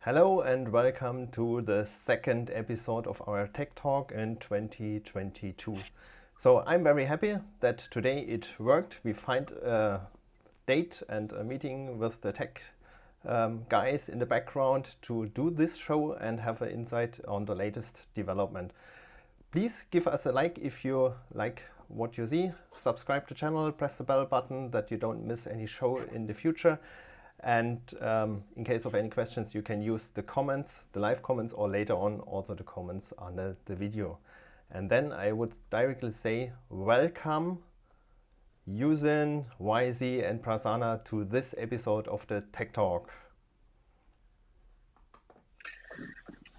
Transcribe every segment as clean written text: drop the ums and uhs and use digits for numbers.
Hello and welcome to the second episode of our Tech Talk in 2022. So I'm very happy that today it worked. We find a date and a meeting with the tech guys in the background to do this show and have an insight on the latest development. Please give us a like if you like what you see. Subscribe to the channel, press the bell button that you don't miss any show in the future. And in case of any questions, you can use the comments, the live comments, or later on also the comments under the video. And then I would directly say welcome U-zyn, YZ, and Prasanna to this episode of the Tech Talk.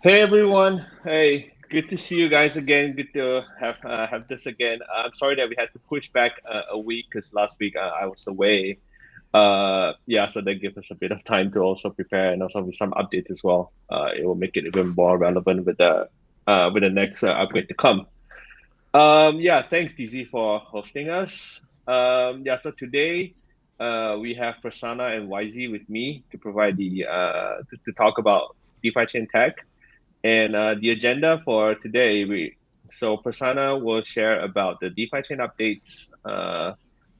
Hey everyone! Hey, good to see you guys again. Good to have this again. I'm sorry that we had to push back a week because last week I was away. So that gives us a bit of time to also prepare and also with some updates as well. It will make it even more relevant with the next upgrade to come. Thanks DZ for hosting us. So today we have Prasanna and YZ with me to provide to talk about DeFiChain tech. And the agenda for today, Prasanna will share about the DeFiChain updates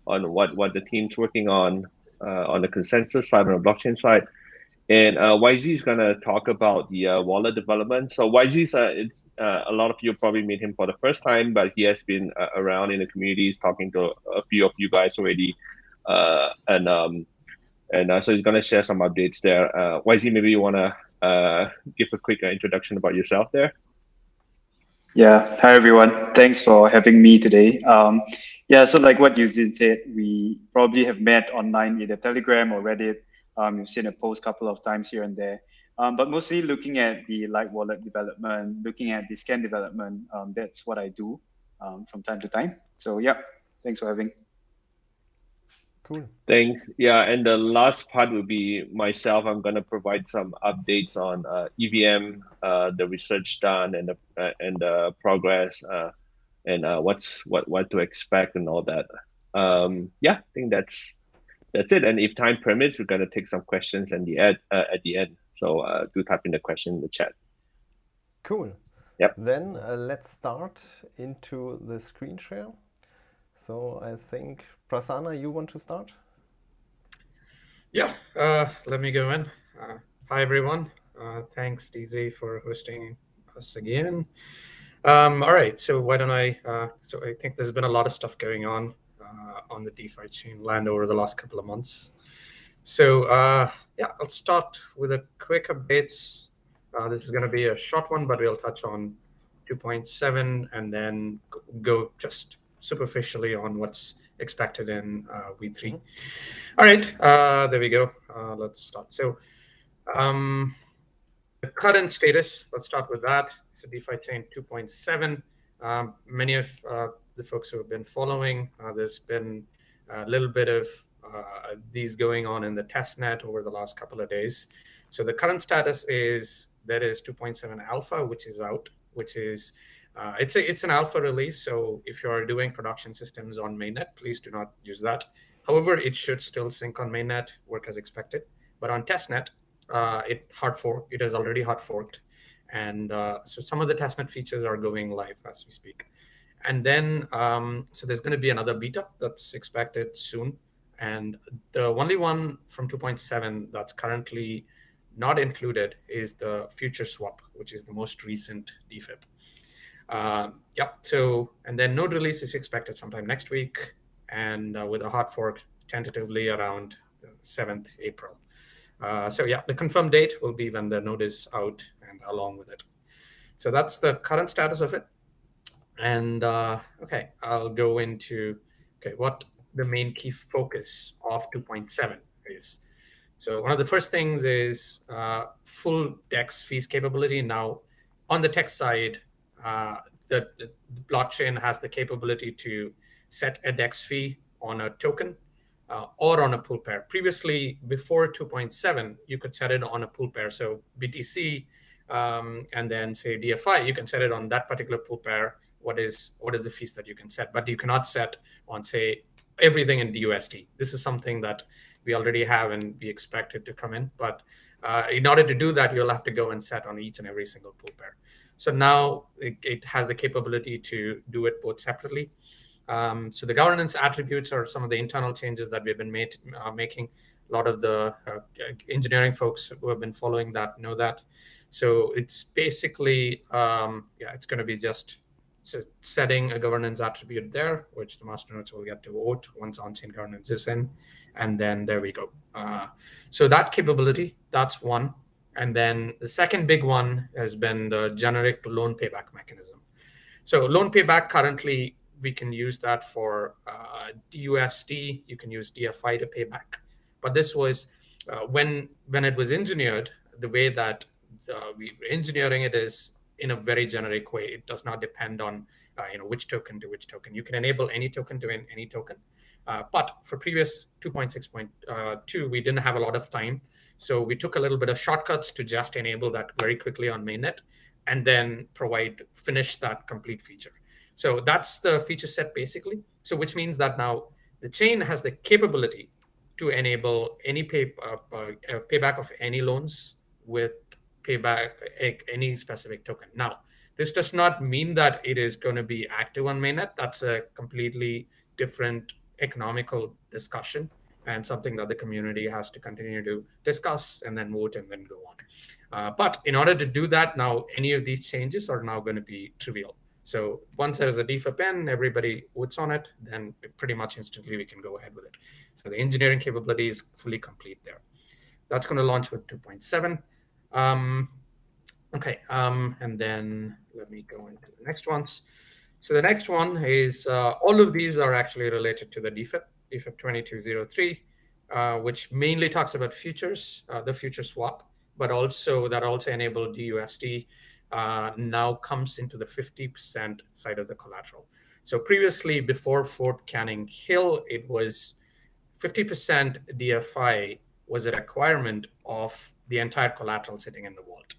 on what the team's working on the consensus side, on the blockchain side. And YZ is going to talk about the wallet development. So YZ is a lot of you probably meet him for the first time, but he has been around in the communities talking to a few of you guys already. So he's going to share some updates there. YZ, maybe you want to give a quick introduction about yourself there. Yeah, hi everyone. Thanks for having me today. So like what U-zyn said, we probably have met online either Telegram or Reddit. You've seen a post a couple of times here and there, but mostly looking at the Lightwallet development, looking at the scan development. That's what I do from time to time. So yeah, thanks for having. Cool. Thanks. Yeah, and the last part will be myself. I'm going to provide some updates on EVM, the research done, and the progress, and what to expect and all that. I think that's it. And if time permits, we're going to take some questions at the end. So do type in the question in the chat. Cool. Yep. Then let's start into the screen share. So I think, Prasanna, you want to start? Yeah, let me go in. Hi, everyone. Thanks, DZ, for hosting us again. All right, so why don't I think there's been a lot of stuff going on the DeFi chain land over the last couple of months. So I'll start with a quick updates. This is going to be a short one, but we'll touch on 2.7 and then go just superficially on what's expected in V3. All right, there we go. Let's start. So the current status, let's start with that. So DeFiChain 2.7. Many of the folks who have been following, there's been a little bit of these going on in the testnet over the last couple of days. So the current status is there is 2.7 alpha, which is out, which is it's an alpha release. So if you are doing production systems on mainnet, please do not use that. However, it should still sync on mainnet, work as expected. But on testnet, it is already hard forked. And so some of the testnet features are going live as we speak. And then, so there's going to be another beta that's expected soon. And the only one from 2.7 that's currently not included is the future swap, which is the most recent DFIP. So, and then node release is expected sometime next week, and with a hard fork tentatively around the 7th April. The confirmed date will be when the node is out and along with it. So that's the current status of it. And I'll go into what the main key focus of 2.7 is. So one of the first things is full DEX fees capability. Now, on the tech side, the blockchain has the capability to set a DEX fee on a token or on a pool pair. Previously, before 2.7, you could set it on a pool pair. So BTC and then say DFI, you can set it on that particular pool pair. What is the fees that you can set? But you cannot set on, say, everything in DUSD. This is something that we already have and we expect it to come in. But in order to do that, you'll have to go and set on each and every single pool pair. So now it has the capability to do it both separately. So the governance attributes are some of the internal changes that we've been making. A lot of the engineering folks who have been following that know that. So it's basically, it's going to be just setting a governance attribute there, which the masternodes will get to vote once on-chain governance is in. And then there we go. So that capability, that's one. And then the second big one has been the generic loan payback mechanism. So loan payback currently, we can use that for DUSD. You can use DFI to pay back. But this was when it was engineered, the way that we were engineering it is in a very generic way. It does not depend on which token to which token. You can enable any token to any token. But for previous 2.6.2, we didn't have a lot of time. So we took a little bit of shortcuts to just enable that very quickly on mainnet and then finish that complete feature. So that's the feature set basically. So which means that now the chain has the capability to enable any payback of any loans with payback any specific token. Now, this does not mean that it is going to be active on mainnet. That's a completely different economical discussion and something that the community has to continue to discuss and then vote and then go on. But in order to do that, now any of these changes are now going to be trivial. So once there's a DeFi pen, everybody votes on it, then pretty much instantly we can go ahead with it. So the engineering capability is fully complete there. That's going to launch with 2.7. And then let me go into the next ones. So the next one is all of these are actually related to the DeFi 2203, which mainly talks about futures, the future swap, but also that also enable DUSD. Now comes into the 50% side of the collateral. So previously, before Fort Canning Hill, it was 50% DFI was a requirement of the entire collateral sitting in the vault.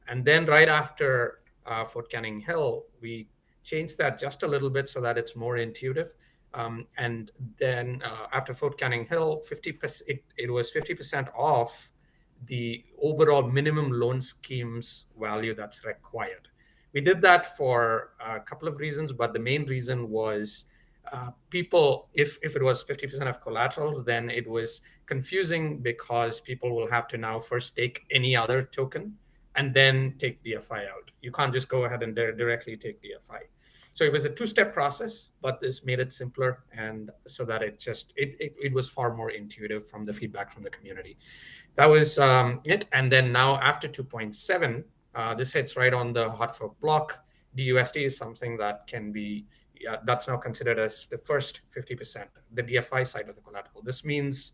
And then right after Fort Canning Hill, we changed that just a little bit so that it's more intuitive. And then after Fort Canning Hill, 50%, it was 50% off the overall minimum loan scheme's value that's required. We did that for a couple of reasons, but the main reason was people, if it was 50% of collaterals, then it was confusing because people will have to now first take any other token and then take DFI out. You can't just go ahead and directly take DFI. So it was a two-step process, but this made it simpler, and so that it was far more intuitive from the feedback from the community. That was it. And then now after 2.7, this hits right on the hot fork block. DUSD is something that can be, that's now considered as the first 50%, the DFI side of the collateral. This means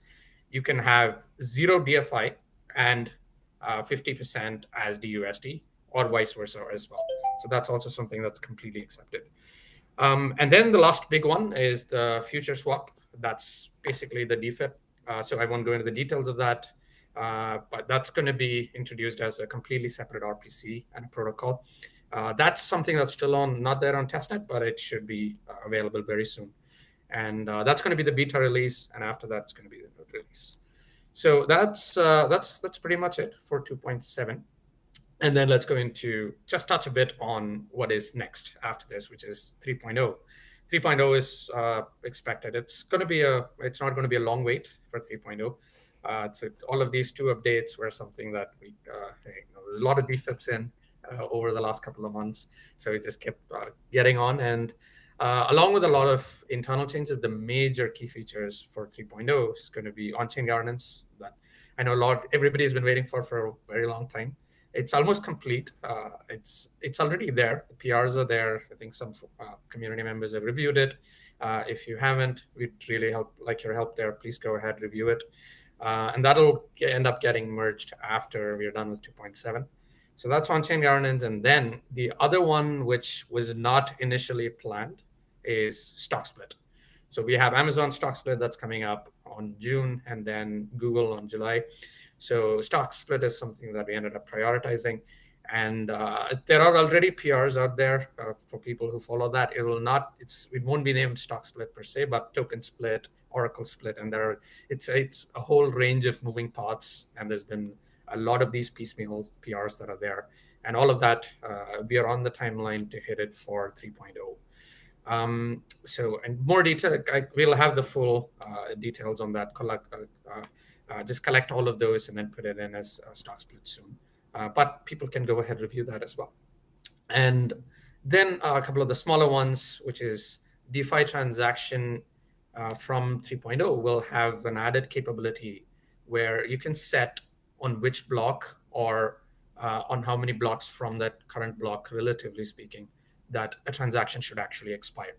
you can have zero DFI and 50% as DUSD, or vice versa as well. So that's also something that's completely accepted. And then the last big one is the future swap. That's basically the DeFi. So I won't go into the details of that, but that's going to be introduced as a completely separate RPC and a protocol. That's something that's still not there on testnet, but it should be available very soon. And that's going to be the beta release, and after that, it's going to be the node release. So that's pretty much it for 2.7. And then let's go into just touch a bit on what is next after this, which is 3.0. 3.0 is expected. It's not going to be a long wait for 3.0. All of these two updates were something that there's a lot of defects in over the last couple of months. So we just kept getting on. And along with a lot of internal changes, the major key features for 3.0 is going to be on-chain governance that I know everybody's been waiting for a very long time. It's almost complete. It's already there. The PRs are there. I think some community members have reviewed it. If you haven't, we'd really like your help there. Please go ahead, review it. And that'll end up getting merged after we're done with 2.7. So that's on-chain governance. And then the other one, which was not initially planned, is stock split. So we have Amazon stock split that's coming up on June, and then Google on July. So stock split is something that we ended up prioritizing. And there are already PRs out there for people who follow that. It won't be named stock split per se, but token split, Oracle split, and it's a whole range of moving parts. And there's been a lot of these piecemeal PRs that are there, and all of that we are on the timeline to hit it for 3.0. So, and more detail, we'll have the full details on that. Just collect all of those and then put it in as a stock split soon. But people can go ahead and review that as well. And then a couple of the smaller ones, which is DeFi transaction from 3.0 will have an added capability where you can set on which block or on how many blocks from that current block, relatively speaking, that a transaction should actually expire.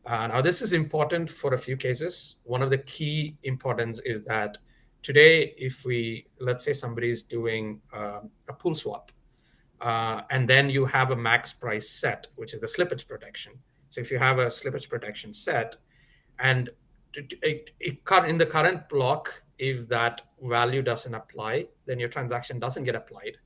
Now, this is important for a few cases. One of the key importance is that today, let's say somebody's doing a pool swap, and then you have a max price set, which is the slippage protection. So if you have a slippage protection set, and in the current block, if that value doesn't apply, then your transaction doesn't get applied.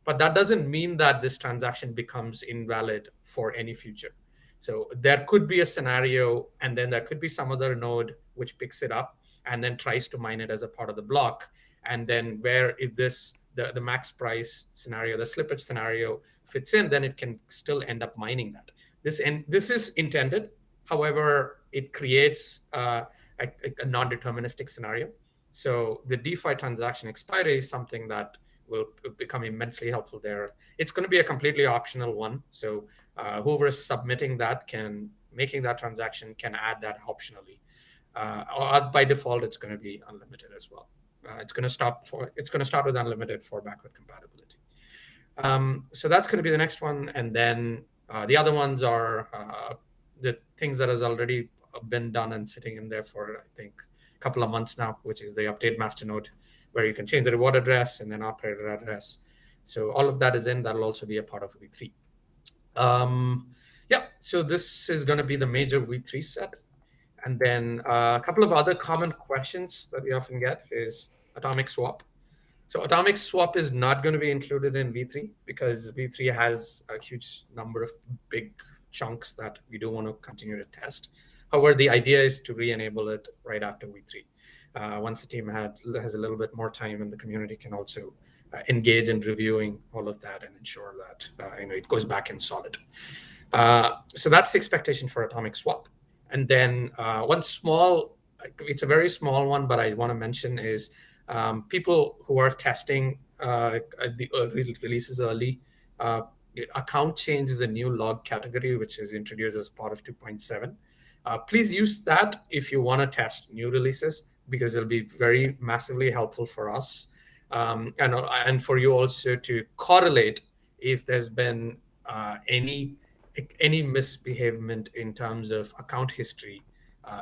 But that doesn't mean that this transaction becomes invalid for any future. So there could be a scenario, and then there could be some other node which picks it up and then tries to mine it as a part of the block. And then if the max price scenario, the slippage scenario fits in, then it can still end up mining that. This is intended. However, it creates a non-deterministic scenario. So the DeFi transaction expiry is something that will become immensely helpful there. It's going to be a completely optional one. So whoever is submitting that making that transaction can add that optionally. Or by default, it's going to be unlimited as well. It's going to start with unlimited for backward compatibility. So that's going to be the next one, and then the other ones are the things that has already been done and sitting in there for I think a couple of months now, which is the update masternode, where you can change the reward address and then operator address. So all of that is in. That'll also be a part of V3. So this is going to be the major V3 set. And then a couple of other common questions that we often get is atomic swap. So atomic swap is not going to be included in V3 because V3 has a huge number of big chunks that we do want to continue to test. However, the idea is to re-enable it right after V3. Once the team has a little bit more time and the community can also engage in reviewing all of that and ensure that it goes back in solid. So that's the expectation for atomic swap. And then it's a very small one, but I want to mention is people who are testing the releases early, account change is a new log category, which is introduced as part of 2.7. Please use that if you want to test new releases, because it'll be very massively helpful for us and for you also to correlate if there's been any misbehavement in terms of account history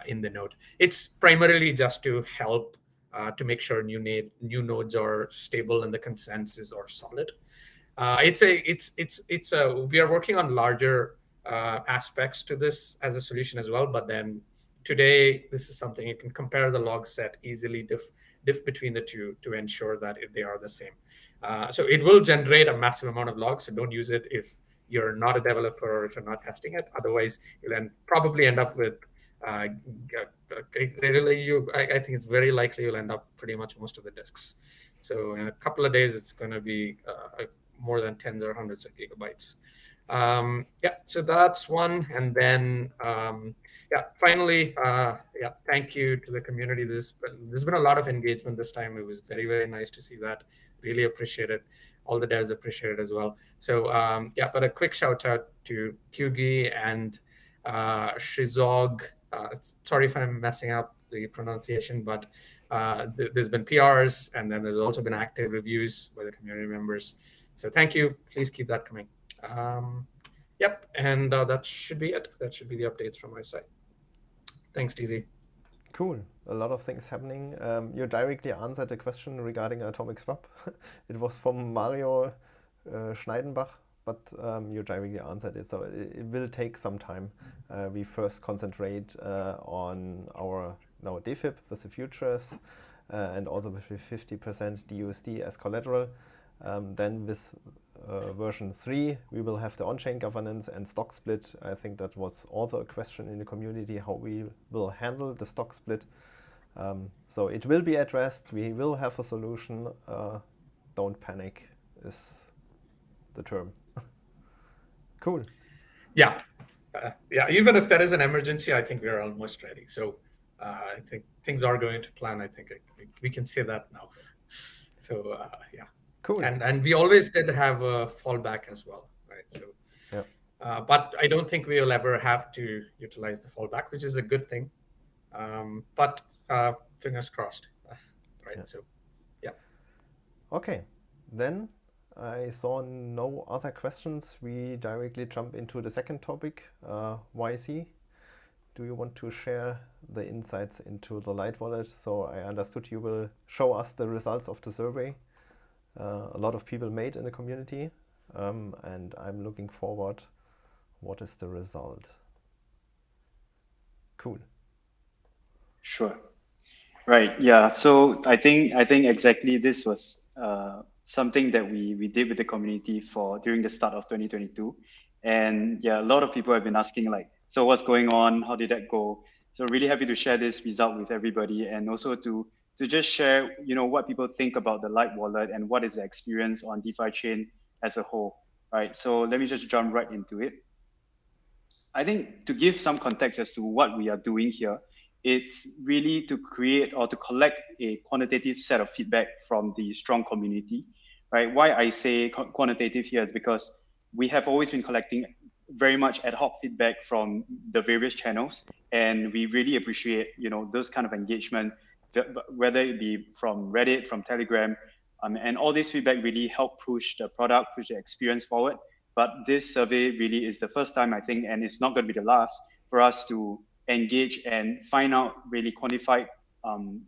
in the node. It's primarily just to help to make sure new nodes are stable and the consensus are solid. We are working on larger aspects to this as a solution as well, but then today this is something you can compare the log set easily, diff between the two to ensure that they are the same. So it will generate a massive amount of logs, so don't use it if you're not a developer or if you're not testing it. Otherwise, you'll probably end up with, I think it's very likely you'll end up pretty much most of the disks. So in a couple of days, it's going to be more than tens or hundreds of gigabytes. So that's one. And then, finally, thank you to the community. There's been a lot of engagement this time. It was very, very nice to see that. Really appreciate it. All the devs appreciate it as well. So but a quick shout out to Kyugi and Shizog. Sorry if I'm messing up the pronunciation, but there's been PRs, and then there's also been active reviews by the community members. So thank you. Please keep that coming. And that should be it. That should be the updates from my side. Thanks, DZ. Cool. A lot of things happening. You directly answered the question regarding atomic swap. It was from Mario Schneidenbach, but you directly answered it. So it will take some time. We first concentrate on our DFIP with the futures and also with 50% DUSD as collateral. Then with version 3, we will have the on-chain governance and stock split. I think that was also a question in the community, how we will handle the stock split. So it will be addressed. We will have a solution. Don't panic is the term. Cool. Yeah. Even if there is an emergency, I think we're almost ready. So I think things are going to plan. I think we can say that now. So yeah. Cool. And we always did have a fallback as well, right? So, yeah. But I don't think we will ever have to utilize the fallback, which is a good thing. But fingers crossed, right? Yeah. So, yeah. Okay, then I saw no other questions. We directly jump into the second topic, YC. Do you want to share the insights into the Lightwallet? So I understood you will show us the results of the survey. A lot of people made in the community, and I'm looking forward. What is the result? Cool. Sure. Right. Yeah. So I think exactly this was something that we did with the community during the start of 2022, and yeah, a lot of people have been asking like, so what's going on? How did that go? So really happy to share this result with everybody, and also to just share, what people think about the Lightwallet and what is the experience on DeFiChain as a whole. Right. So let me just jump right into it. I think to give some context as to what we are doing here, it's really to create or to collect a quantitative set of feedback from the strong community, right? Why I say quantitative here is because we have always been collecting very much ad hoc feedback from the various channels, and we really appreciate, those kind of engagement, whether it be from Reddit, from Telegram, and all this feedback really help push the product, push the experience forward. But this survey really is the first time, I think, and it's not going to be the last, for us to engage and find out really quantified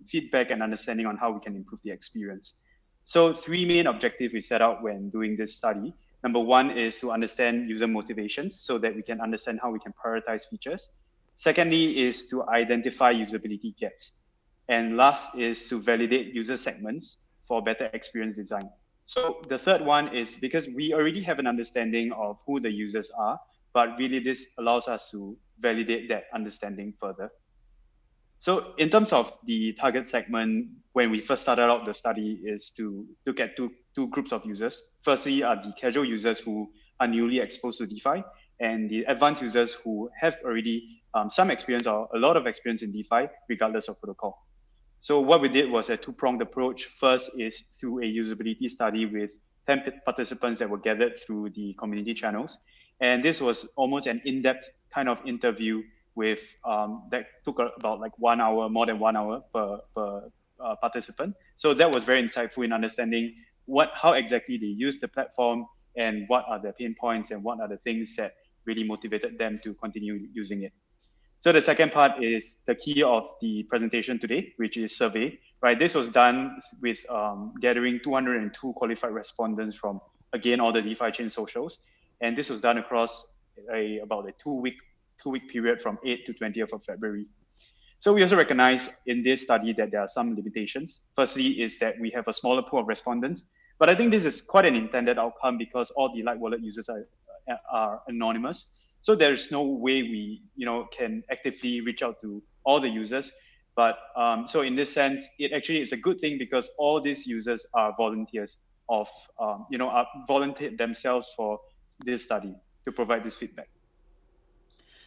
feedback and understanding on how we can improve the experience. So 3 main objectives we set out when doing this study. Number 1 is to understand user motivations so that we can understand how we can prioritize features. Secondly is to identify usability gaps. And last is to validate user segments for better experience design. So the third one is because we already have an understanding of who the users are, but really this allows us to validate that understanding further. So in terms of the target segment, when we first started out the study is to look at two groups of users. Firstly are the casual users who are newly exposed to DeFi, and the advanced users who have already some experience or a lot of experience in DeFi, regardless of protocol. So what we did was a 2-pronged approach. First is through a usability study with 10 participants that were gathered through the community channels. And this was almost an in-depth kind of interview with that took about like 1 hour, more than 1 hour per participant. So that was very insightful in understanding how exactly they use the platform and what are the pain points and what are the things that really motivated them to continue using it. So the second part is the key of the presentation today, which is survey, right? This was done with gathering 202 qualified respondents from, again, all the DeFiChain socials. And this was done across about a two-week period from 8th to 20th of February. So we also recognize in this study that there are some limitations. Firstly is that we have a smaller pool of respondents, but I think this is quite an intended outcome because all the Lightwallet users are anonymous. So there's no way we, can actively reach out to all the users. But so in this sense, it actually is a good thing because all these users are volunteers volunteered themselves for this study to provide this feedback.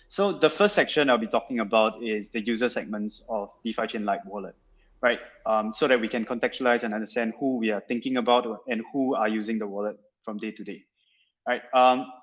So the first section I'll be talking about is the user segments of DeFiChain Lightwallet, right? So that we can contextualize and understand who we are thinking about and who are using the wallet from day to day. Right.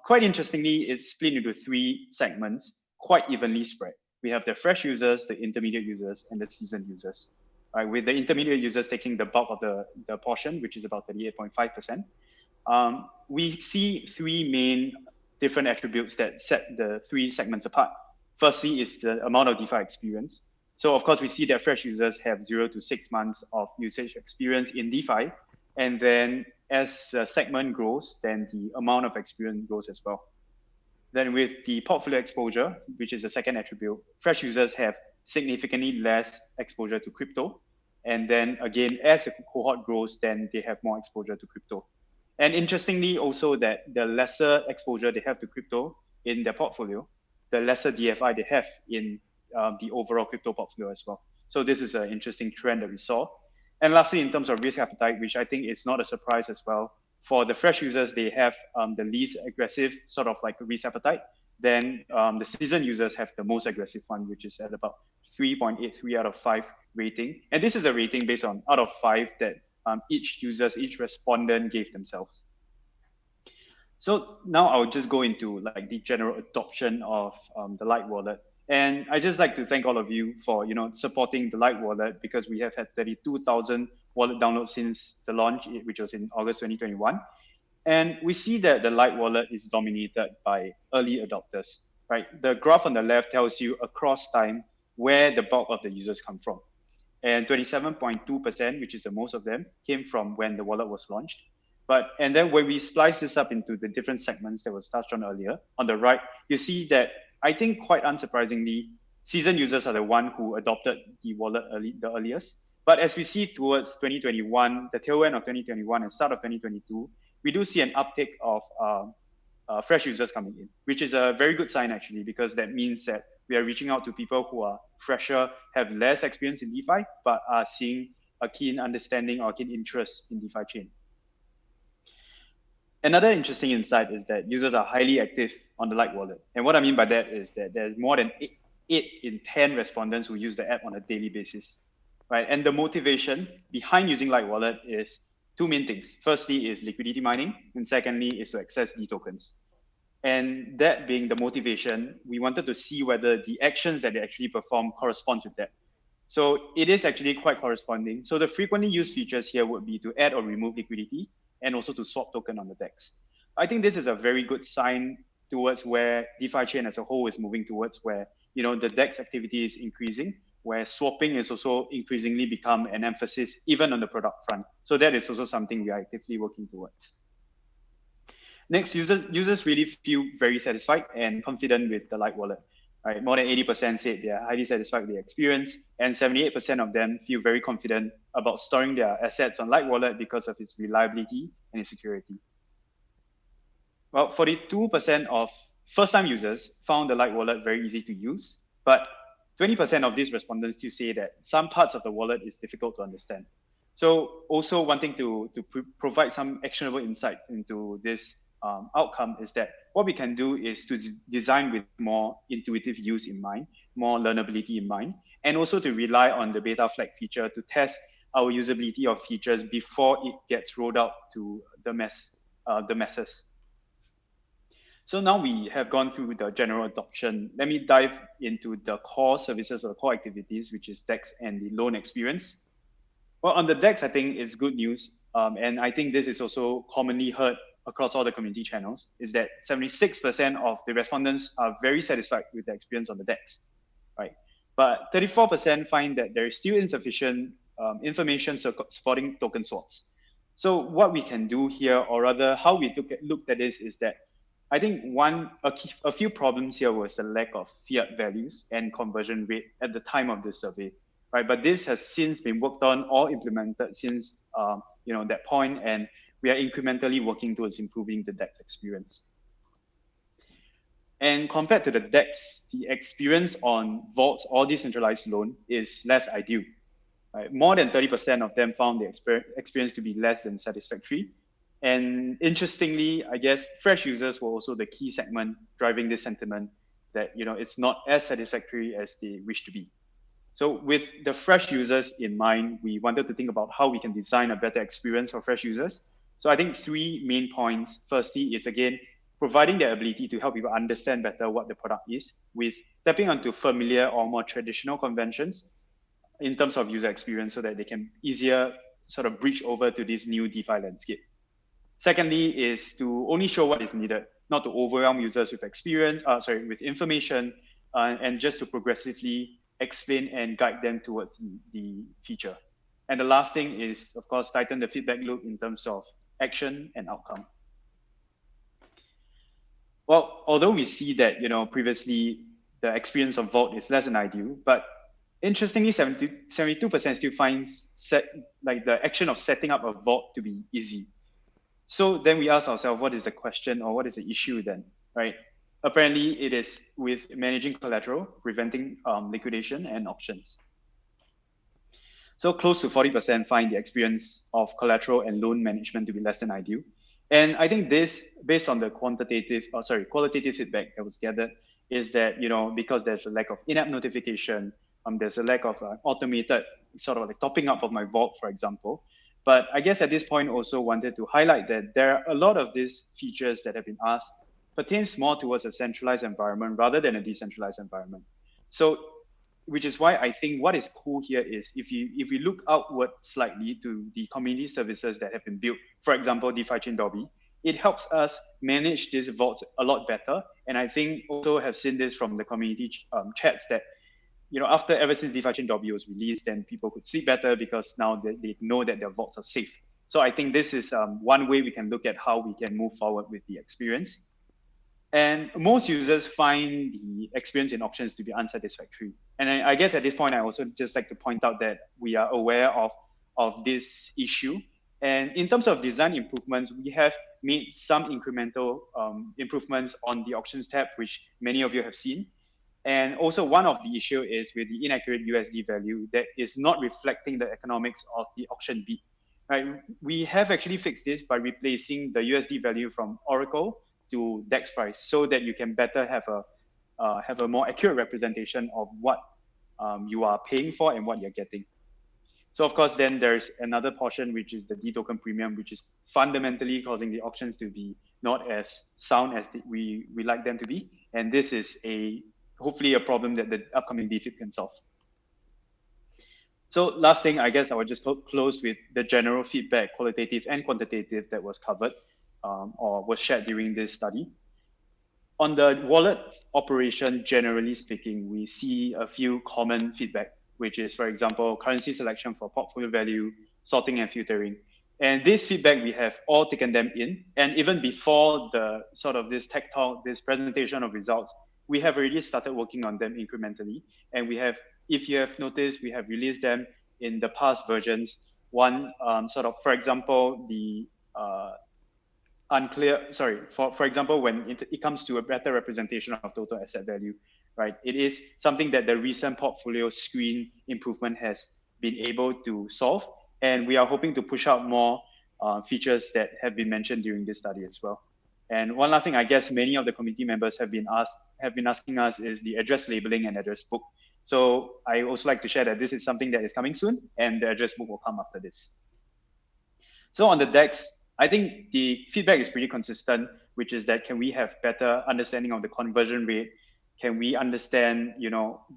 Quite interestingly, it's split into 3 segments, quite evenly spread. We have the fresh users, the intermediate users, and the seasoned users. Right, with the intermediate users taking the bulk of the portion, which is about 38.5%. We see 3 main different attributes that set the 3 segments apart. Firstly is the amount of DeFi experience. So of course, we see that fresh users have 0 to 6 months of usage experience in DeFi. And then as the segment grows, then the amount of experience grows as well. Then with the portfolio exposure, which is the second attribute, fresh users have significantly less exposure to crypto. And then again, as the cohort grows, then they have more exposure to crypto. And interestingly, also that the lesser exposure they have to crypto in their portfolio, the lesser DFI they have in the overall crypto portfolio as well. So this is an interesting trend that we saw. And lastly, in terms of risk appetite, which I think is not a surprise as well, for the fresh users, they have the least aggressive sort of like risk appetite. Then the seasoned users have the most aggressive one, which is at about 3.83 out of 5 rating. And this is a rating based on out of 5 that each respondent gave themselves. So now I'll just go into like the general adoption of the Lightwallet. And I just like to thank all of you for supporting the Lightwallet, because we have had 32,000 wallet downloads since the launch, which was in August 2021. And we see that the Lightwallet is dominated by early adopters, right? The graph on the left tells you across time where the bulk of the users come from. And 27.2%, which is the most of them, came from when the wallet was launched. And then when we slice this up into the different segments that was touched on earlier, on the right, you see that I think quite unsurprisingly, seasoned users are the one who adopted the wallet the earliest. But as we see towards 2021, the tail end of 2021 and start of 2022, we do see an uptick of fresh users coming in, which is a very good sign actually, because that means that we are reaching out to people who are fresher, have less experience in DeFi, but are seeing a keen understanding or keen interest in DeFi chain. Another interesting insight is that users are highly active on the Lightwallet. And what I mean by that is that there's more than 8 in 10 respondents who use the app on a daily basis, right? And the motivation behind using Lightwallet is 2 main things. Firstly is liquidity mining, and secondly is to access D tokens. And that being the motivation, we wanted to see whether the actions that they actually perform correspond with that. So it is actually quite corresponding. So the frequently used features here would be to add or remove liquidity, and also to swap token on the DEX. I think this is a very good sign towards where DeFi chain as a whole is moving towards, where the DEX activity is increasing, where swapping is also increasingly become an emphasis even on the product front. So that is also something we are actively working towards. Next, users really feel very satisfied and confident with the Lightwallet. Right? More than 80% said they are highly satisfied with the experience, and 78% of them feel very confident about storing their assets on Lightwallet because of its reliability and its security. Well, 42% of first-time users found the Lightwallet very easy to use, but 20% of these respondents still say that some parts of the wallet is difficult to understand. So also wanting to provide some actionable insights into this outcome is that what we can do is to design with more intuitive use in mind, more learnability in mind, and also to rely on the beta flag feature to test our usability of features before it gets rolled out to the masses. So now we have gone through the general adoption. Let me dive into the core services or the core activities, which is DEX and the loan experience. Well, on the DEX, I think it's good news. And I think this is also commonly heard across all the community channels, is that 76% of the respondents are very satisfied with the experience on the DEX, right? But 34% find that there is still insufficient information supporting token swaps. So what we can do here, or rather how we looked at this, is that I think a few problems here was the lack of fiat values and conversion rate at the time of this survey, right? But this has since been worked on or implemented since that point, and we are incrementally working towards improving the DEX experience. And compared to the DEX, the experience on vaults or decentralized loan is less ideal. Right? More than 30% of them found the experience to be less than satisfactory. And interestingly, I guess fresh users were also the key segment driving this sentiment that it's not as satisfactory as they wish to be. So with the fresh users in mind, we wanted to think about how we can design a better experience for fresh users. So I think 3 main points. Firstly is, again, providing the ability to help people understand better what the product is, with tapping onto familiar or more traditional conventions in terms of user experience, so that they can easier sort of bridge over to this new DeFi landscape. Secondly is to only show what is needed, not to overwhelm users with with information, and just to progressively explain and guide them towards the feature. And the last thing is, of course, tighten the feedback loop in terms of action and outcome. Well, although we see that previously the experience of Vault is less than ideal, but interestingly, 72% still finds the action of setting up a Vault to be easy. So then we ask ourselves, what is the question or what is the issue then, right? Apparently, it is with managing collateral, preventing liquidation and auctions. So close to 40% find the experience of collateral and loan management to be less than ideal. And I think this, based on the qualitative feedback that was gathered, is that, because there's a lack of in-app notification, there's a lack of automated sort of like topping up of my vault, for example. But I guess at this point also wanted to highlight that there are a lot of these features that have been asked pertains more towards a centralized environment rather than a decentralized environment. So, which is why I think what is cool here is if we look outward slightly to the community services that have been built, for example, DeFiChain Dobby, it helps us manage this vault a lot better. And I think also have seen this from the community chats that, ever since DeFiChain Dobby was released, then people could sleep better because now they know that their vaults are safe. So I think this is one way we can look at how we can move forward with the experience. And most users find the experience in auctions to be unsatisfactory. And I guess at this point, I also just like to point out that we are aware of this issue. And in terms of design improvements, we have made some incremental improvements on the auctions tab, which many of you have seen. And also one of the issue is with the inaccurate USD value that is not reflecting the economics of the auction bid. Right? We have actually fixed this by replacing the USD value from Oracle to DEX price, so that you can better have a more accurate representation of what you are paying for and what you're getting. So of course, then there's another portion, which is the D token premium, which is fundamentally causing the auctions to be not as sound as we like them to be. And this is hopefully a problem that the upcoming DeFi can solve. So last thing, I guess I would just close with the general feedback, qualitative and quantitative, that was covered or was shared during this study. On the wallet operation, generally speaking, we see a few common feedback, which is, for example, currency selection for portfolio value, sorting and filtering. And this feedback, we have all taken them in. And even before the sort of this tech talk, this presentation of results, we have already started working on them incrementally. And we have, if you have noticed, we have released them in the past versions. One for example, the for example, when it comes to a better representation of total asset value, right? It is something that the recent portfolio screen improvement has been able to solve. And we are hoping to push out more features that have been mentioned during this study as well. And one last thing, I guess many of the community members have been asking us is the address labeling and address book. So I also like to share that this is something that is coming soon, and the address book will come after this. So on the DEX, I think the feedback is pretty consistent, which is that can we have better understanding of the conversion rate? Can we understand,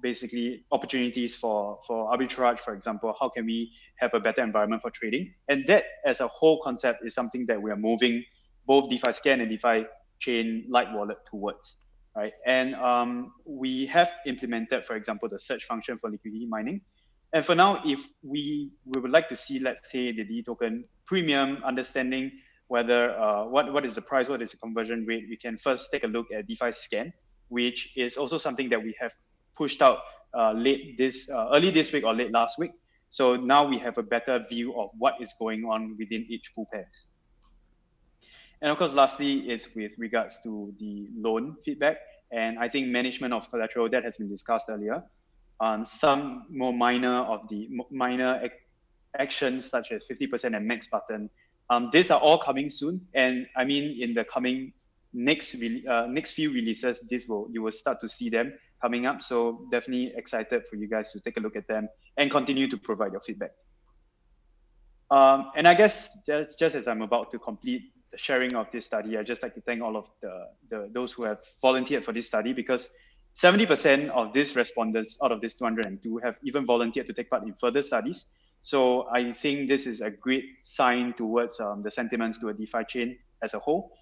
basically opportunities for arbitrage, for example? How can we have a better environment for trading? And that as a whole concept is something that we are moving both DeFiScan and DeFiChain Lightwallet towards, right? And we have implemented, for example, the search function for liquidity mining. And for now, if we would like to see, let's say, the D token premium, understanding whether what is the price, what is the conversion rate, we can first take a look at DeFiScan, which is also something that we have pushed out early this week or late last week. So now we have a better view of what is going on within each pool pairs. And of course, lastly, it's with regards to the loan feedback. And I think management of collateral, that has been discussed earlier. Some more minor actions such as 50% and max button. These are all coming soon. And I mean, in the coming next few releases, you will start to see them coming up. So definitely excited for you guys to take a look at them and continue to provide your feedback. And I guess just as I'm about to complete the sharing of this study, I'd just like to thank all of those who have volunteered for this study, because 70% of these respondents out of this 202 have even volunteered to take part in further studies. So I think this is a great sign towards the sentiments to a DeFi chain as a whole.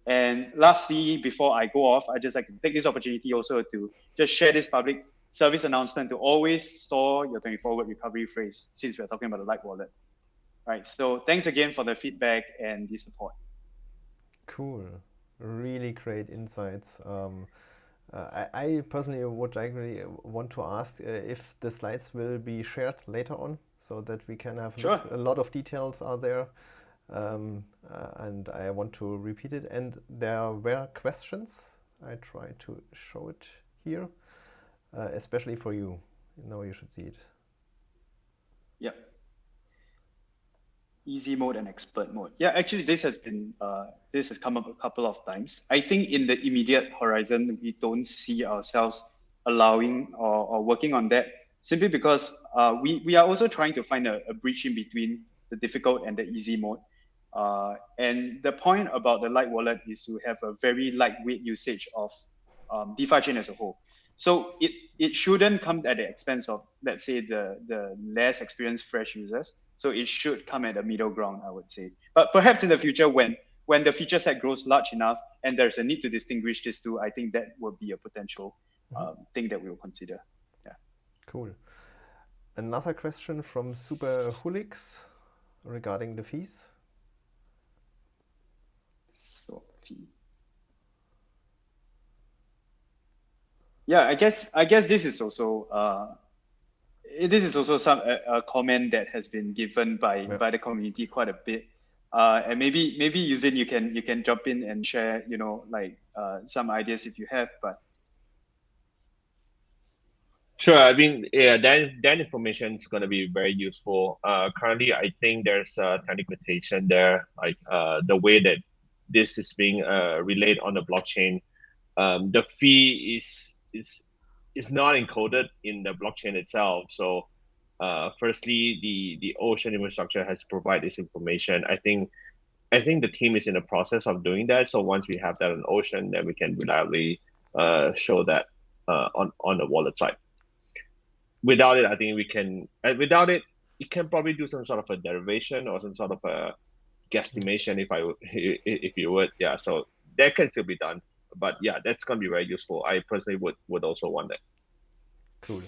And lastly, before I go off, I'd just like to take this opportunity also to just share this public service announcement to always store your 24-word recovery phrase, since we're talking about the Lightwallet. Right, so thanks again for the feedback and the support. Cool, really great insights. I personally would actually want to ask if the slides will be shared later on, so that we can have Sure. a lot of details are there. and I want to repeat it. And there were questions. I try to show it here, especially for you. Now you should see it. Yeah. Easy mode and expert mode. Yeah, actually, this has come up a couple of times. I think in the immediate horizon, we don't see ourselves allowing or working on that, simply because we are also trying to find a bridge in between the difficult and the easy mode. And the point about the Lightwallet is to have a very lightweight usage of DeFi chain as a whole. So it shouldn't come at the expense of, let's say, the less experienced fresh users. So it should come at a middle ground, I would say. But perhaps in the future, when the feature set grows large enough and there's a need to distinguish these two, I think that will be a potential thing that we will consider. Yeah. Cool. Another question from Super Hulix regarding the fees. So fee. Yeah, I guess this is also some a comment that has been given by the community quite a bit, and maybe U-zyn, you can jump in and share some ideas if you have. But sure, I mean, yeah, that information is going to be very useful. Currently, I think there's a technical limitation there, like the way that this is being relayed on the blockchain. The fee is not encoded in the blockchain itself. So firstly, the Ocean infrastructure has provided this information. I think the team is in the process of doing that. So once we have that on Ocean, then we can reliably show that on the wallet side. Without it, I think we can. Without it, you can probably do some sort of a derivation or some sort of a guesstimation, if you would. Yeah. So that can still be done. But yeah, that's going to be very useful. I personally would also want that. Cool.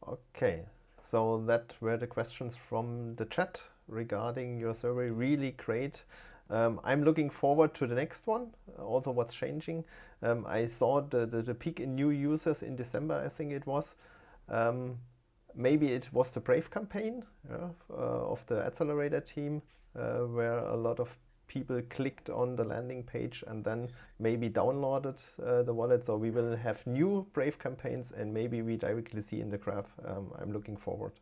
Okay, so that were the questions from the chat regarding your survey. Really great. I'm looking forward to the next one. Also, what's changing. I saw the peak in new users in December, I think it was. Maybe it was the Brave campaign of the Accelerator team, where a lot of people clicked on the landing page and then maybe downloaded the wallet. So we will have new Brave campaigns, and maybe we directly see in the graph. I'm looking forward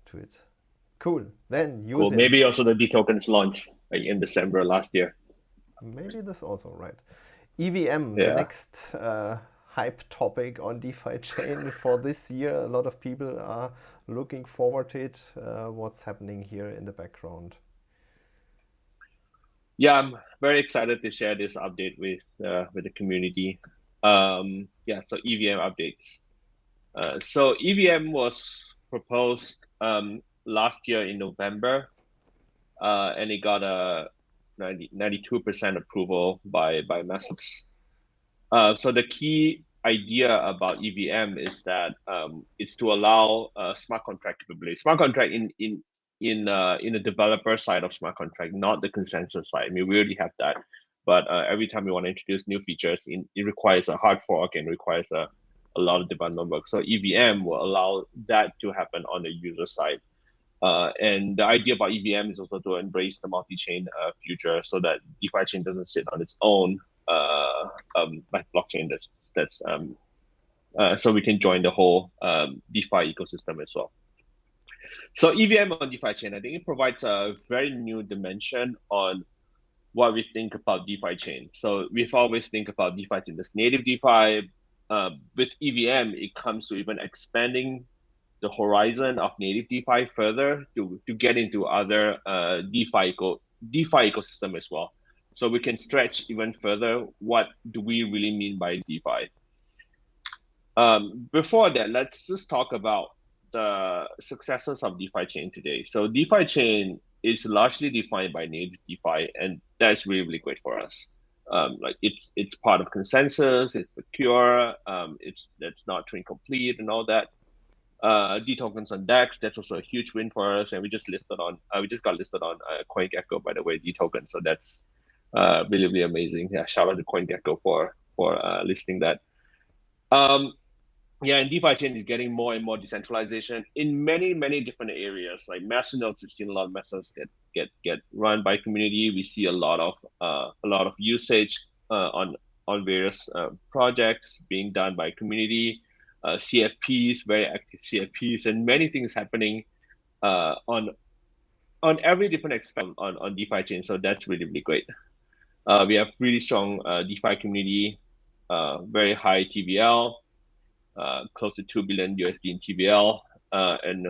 to it. Cool. Then cool. Maybe also the D tokens launch in December last year. Maybe this also, right? EVM, the next hype topic on DeFiChain for this year. A lot of people are looking forward to it. What's happening here in the background? Yeah, I'm very excited to share this update with the community. So EVM updates. So EVM was proposed last year in November, and it got a 92% approval by Messers. So the key idea about EVM is that it's to allow smart contract capability. Smart contract in the developer side of smart contract, not the consensus side. I mean, we already have that, but every time we want to introduce new features, it requires a hard fork and requires a lot of development work. So EVM will allow that to happen on the user side. And the idea about EVM is also to embrace the multi-chain future, so that DeFi chain doesn't sit on its own like blockchain. So we can join the whole DeFi ecosystem as well. So EVM on DeFi chain, I think it provides a very new dimension on what we think about DeFi chain. So we've always think about DeFi chain as native DeFi. With EVM, it comes to even expanding the horizon of native DeFi further to get into other DeFi ecosystem as well. So we can stretch even further. What do we really mean by DeFi? Before that, let's just talk about the successes of DeFi chain today. So DeFi chain is largely defined by native DeFi, and that's really, really great for us. Like it's part of consensus, it's secure, it's not train complete and all that. D tokens on DEX, that's also a huge win for us, and we just got listed on CoinGecko, by the way, D token. So that's really, really amazing. Yeah, shout out to CoinGecko for listing that. yeah, and DeFiChain is getting more and more decentralization in many, many different areas. Like masternodes, we've seen a lot of masternodes get run by community. We see a lot of usage on various projects being done by community, CFPs, very active CFPs, and many things happening on every different aspect on DeFiChain. So that's really, really great. We have really strong DeFi community, very high TVL, close to 2 billion USD in TVL, and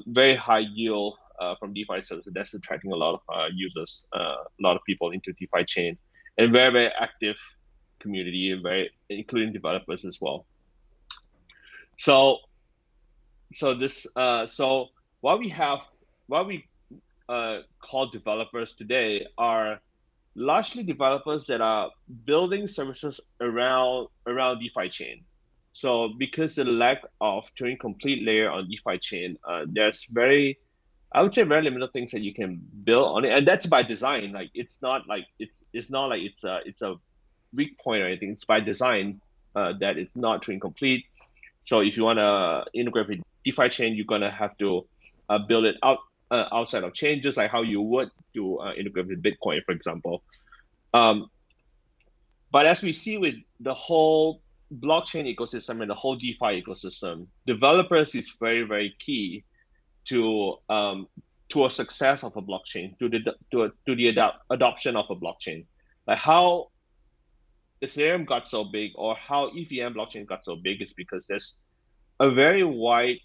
very high yield from DeFi services. That's attracting a lot of users, a lot of people into DeFiChain, and very, very active community, including developers as well. So what we call developers today are largely developers that are building services around DeFiChain. So because the lack of Turing complete layer on DeFiChain, there's I would say very limited things that you can build on it, and that's by design. Like it's not like it's a weak point or anything. It's by design that it's not Turing complete. So if you want to integrate with DeFiChain, you're gonna have to build it outside of chain, just like how you would do integrate with Bitcoin, for example. But as we see with the whole blockchain ecosystem and the whole DeFi ecosystem, developers is very, very key to a success of a blockchain, to the adoption of a blockchain. Like how Ethereum got so big, or how EVM blockchain got so big, is because there's a very wide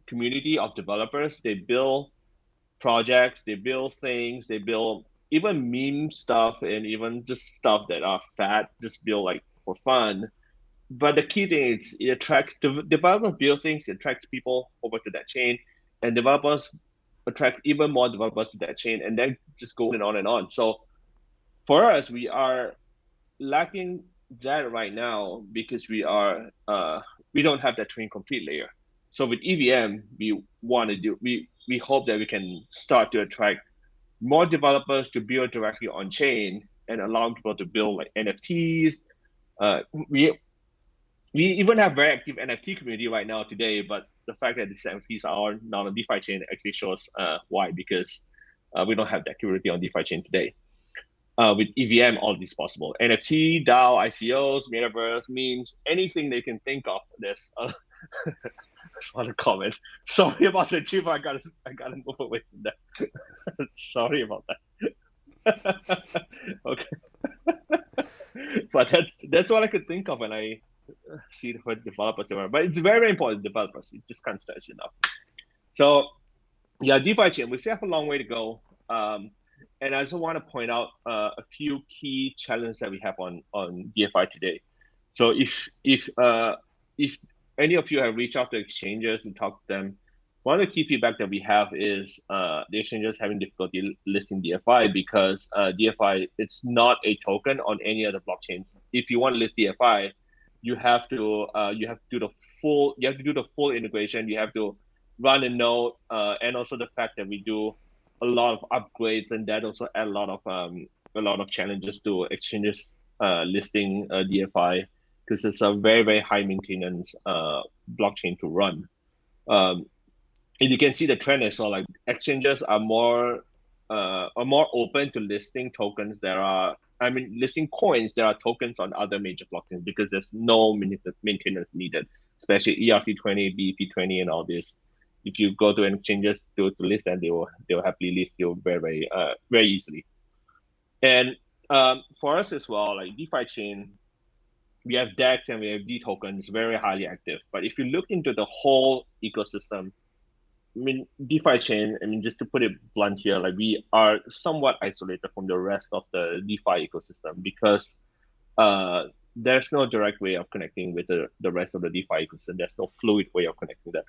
community of developers. They build projects, they build things, they build even meme stuff, and even just stuff that are fat, just build like for fun. But the key thing is it attracts developers build things, it attracts people over to that chain, and developers attract even more developers to that chain, and then just go on and on and on. So for us, we are lacking that right now because we don't have that Turing complete layer. So with EVM, we hope that we can start to attract more developers to build directly on chain and allow people to build like NFTs. We even have very active NFT community right now today, but the fact that these NFTs are not on DeFiChain actually shows why, because we don't have that community on DeFiChain today. With EVM, all this possible. NFT, DAO, ICOs, metaverse, memes, anything they can think of. There's a lot of comments. Sorry about the chief. I gotta move away from that. Sorry about that. Okay. But that's what I could think of when I see the word developers. But it's very, very important, developers. You just can't stress enough. So yeah, DeFiChain, we still have a long way to go. And I also want to point out a few key challenges that we have on DeFi today. So if any of you have reached out to exchanges and talked to them, one of the key feedback that we have is the exchanges having difficulty listing DeFi because DeFi, it's not a token on any other blockchains. If you want to list DeFi, you have to do the full integration. You have to run a node, and also the fact that we do a lot of upgrades, and that also add a lot of challenges to exchanges listing DeFi, because it's a very, very high maintenance blockchain to run. And you can see the trend as well. Like exchanges are more open to listing tokens listing coins that are tokens on other major blockchains, because there's no maintenance needed, especially ERC20, BEP20, and all this. If you go to an exchanges to list them, they will happily list you very, very easily. And for us as well, like DeFiChain, we have DEX and we have D tokens, very highly active. But if you look into the whole ecosystem, I mean, DeFiChain, just to put it blunt here, like we are somewhat isolated from the rest of the DeFi ecosystem, because there's no direct way of connecting with the rest of the DeFi ecosystem. There's no fluid way of connecting that.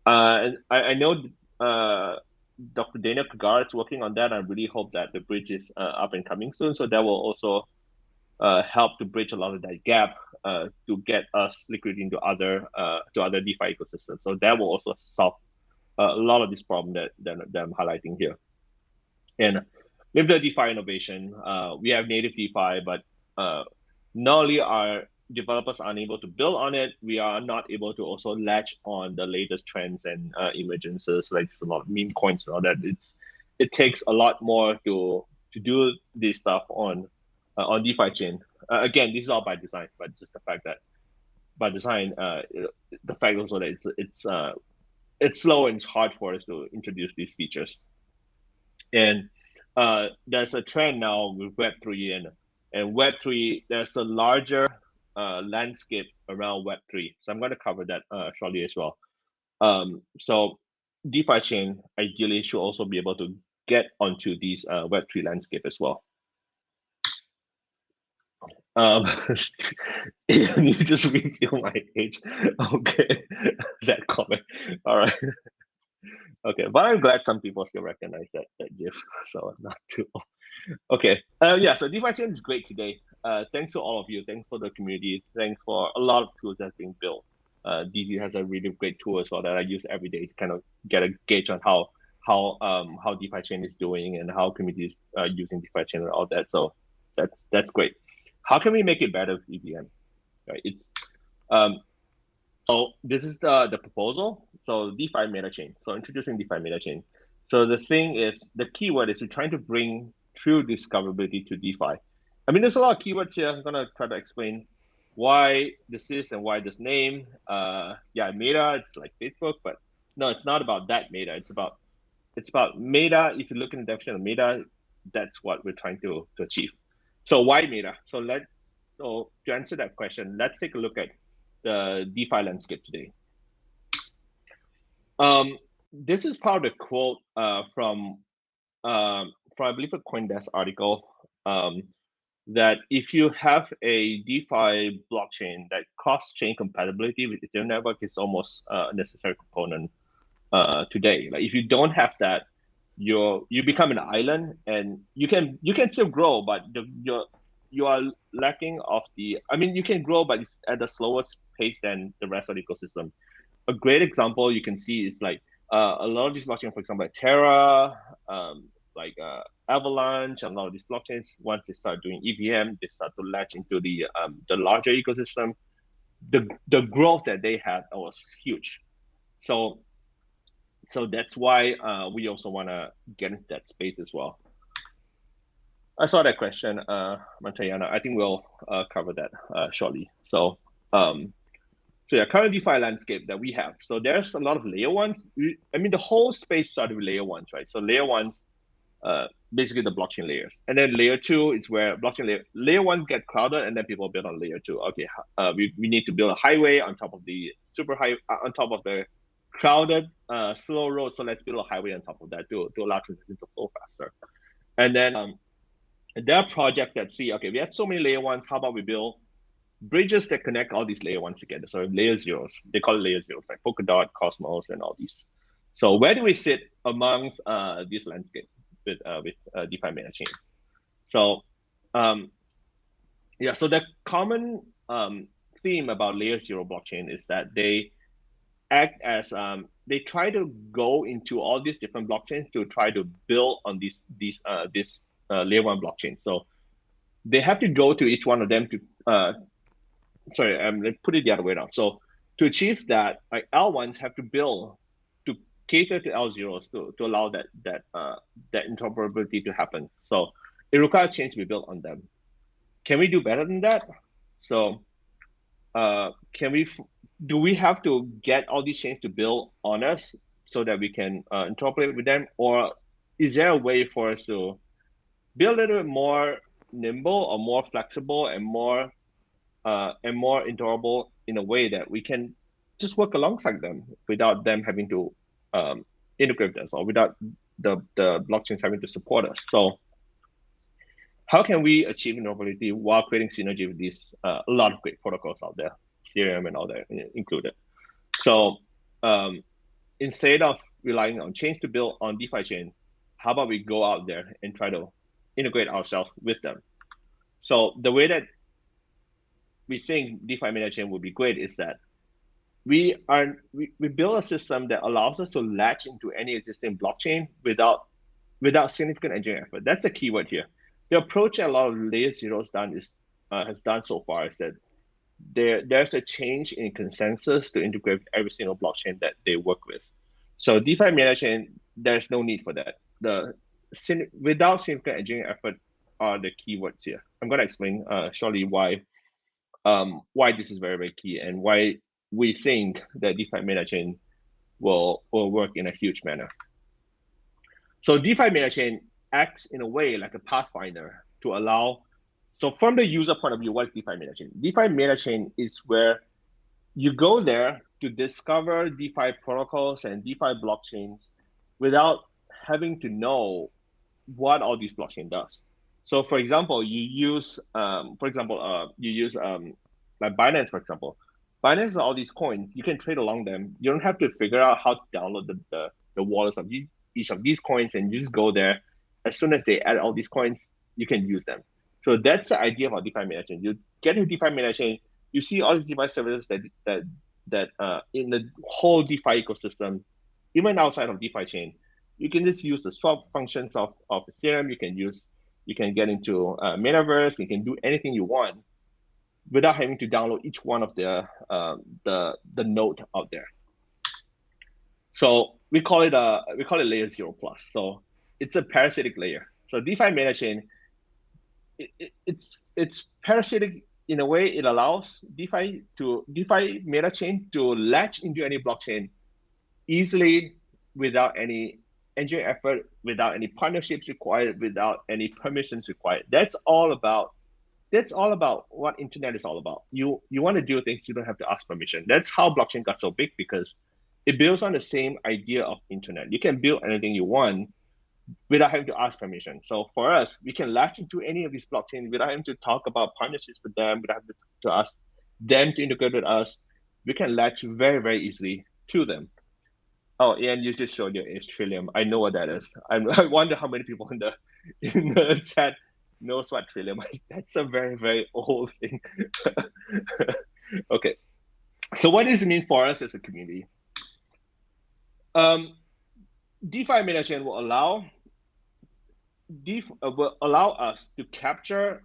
And I know Dr. Daniel Kagara is working on that. I really hope that the bridge is up and coming soon. So that will also help to bridge a lot of that gap to get us liquidity into other DeFi ecosystems. So that will also solve a lot of this problem that I'm highlighting here. And with the DeFi innovation, we have native DeFi, but not only are developers are unable to build on it, we are not able to also latch on the latest trends and emergences, like a lot of meme coins and all that. It takes a lot more to do this stuff on DeFiChain. Again, this is all by design, but just the fact that by design, the fact also that it's slow and it's hard for us to introduce these features. And there's a trend now with Web3 and Web3. There's a larger landscape around Web3. So I'm going to cover that shortly as well. So DeFiChain ideally should also be able to get onto these Web3 landscape as well. You just reveal my age. Okay, that comment. All right. Okay, but I'm glad some people still recognize that GIF, so not too old. Okay, yeah, so DeFiChain is great today. Thanks to all of you. Thanks for the community. Thanks for a lot of tools that's being built. DZ has a really great tool as well that I use every day to kind of get a gauge on how DeFiChain is doing and how communities are using DeFiChain and all that. So that's great. How can we make it better with EVM? Right. It's so this is the proposal. So DeFi meta chain. So introducing DeFi meta chain. So the thing is, the keyword is we're trying to bring true discoverability to DeFi. I mean, there's a lot of keywords here. I'm gonna try to explain why this is and why this name. Yeah, meta. It's like Facebook, but no, it's not about that meta. It's about meta. If you look in the definition of meta, that's what we're trying to achieve. So why meta? So to answer that question, let's take a look at the DeFi landscape today. This is part of the quote from I believe a CoinDesk article that if you have a DeFi blockchain that cross-chain compatibility with Ethereum network is almost a necessary component today. Like if you don't have that, you become an island, and you can still grow, but you are lacking of the. I mean, you can grow, but it's at a slower pace than the rest of the ecosystem. A great example you can see is like a lot of these blockchains, for example, like Terra, like Avalanche, and a lot of these blockchains. Once they start doing EVM, they start to latch into the larger ecosystem. The growth that they had was huge. So that's why we also want to get into that space as well. I saw that question, Mantayana. I think we'll cover that shortly. So yeah, current DeFi landscape that we have. So there's a lot of layer ones. I mean, the whole space started with layer ones, right? So layer ones, basically the blockchain layers. And then layer two is where layer one get crowded, and then people build on layer two. Okay, we need to build a highway on top of the on top of the crowded slow road. So let's build a highway on top of that to allow transactions to flow faster. And then there are projects that see, okay, we have so many layer ones. How about we build bridges that connect all these layer ones together? So layer zeros, they call it layer zeros, like Polkadot, Cosmos, and all these. So where do we sit amongst this landscape with DeFi meta chain? So yeah, so the common theme about layer zero blockchain is that they act as they try to go into all these different blockchains to try to build on this layer one blockchain. So they have to go to each one of them to let's put it the other way around. So to achieve that, like L1s have to build to cater to L0s to allow that interoperability to happen. So it requires chains to be built on them. Can we do better than that? So do we have to get all these chains to build on us so that we can interoperate with them, or is there a way for us to be a little bit more nimble or more flexible and more interoperable in a way that we can just work alongside them without them having to integrate with us, or without the blockchains having to support us? So how can we achieve interoperability while creating synergy with these a lot of great protocols out there, Ethereum and all that included? So instead of relying on chains to build on DeFiChain, how about we go out there and try to integrate ourselves with them? So the way that we think DeFi meta chain would be great is that we build a system that allows us to latch into any existing blockchain without significant engineering effort. That's the keyword here. The approach that a lot of layer zeros has done so far is that there's a change in consensus to integrate with every single blockchain that they work with. So DeFi meta chain, there's no need for that. Without significant engineering effort are the keywords here. I'm going to explain shortly why this is very, very key and why we think that DeFi meta chain will work in a huge manner. So DeFi meta chain acts in a way like a pathfinder to allow. So from the user point of view, what is DeFi meta chain? DeFi meta chain is where you go there to discover DeFi protocols and DeFi blockchains without having to know what all these blockchain does. So for example, you use like Binance, for example. Binance has all these coins. You can trade along them. You don't have to figure out how to download the wallets of each of these coins, and you just go there. As soon as they add all these coins, you can use them. So that's the idea of DeFi meta chain. You get into DeFi meta chain, you see all these DeFi services that in the whole DeFi ecosystem, even outside of DeFi chain, you can just use the swap functions of Ethereum. You can get into Metaverse. You can do anything you want without having to download each one of the node out there. So we call it layer 0+. So it's a parasitic layer. So DeFi meta chain, it's parasitic in a way. It allows DeFi meta chain to latch into any blockchain easily without any engineering effort, without any partnerships required, without any permissions required. That's all about what internet is all about. You want to do things, you don't have to ask permission. That's how blockchain got so big, because it builds on the same idea of internet. You can build anything you want without having to ask permission. So for us, we can latch into any of these blockchains without having to talk about partnerships with them, without having to ask them to integrate with us. We can latch very, very easily to them. Oh, and you just showed your age, Trillium. I know what that is. I wonder how many people in the chat knows what Trillium is. That's a very, very old thing. Okay. So what does it mean for us as a community? DeFi meta chain will allow us to capture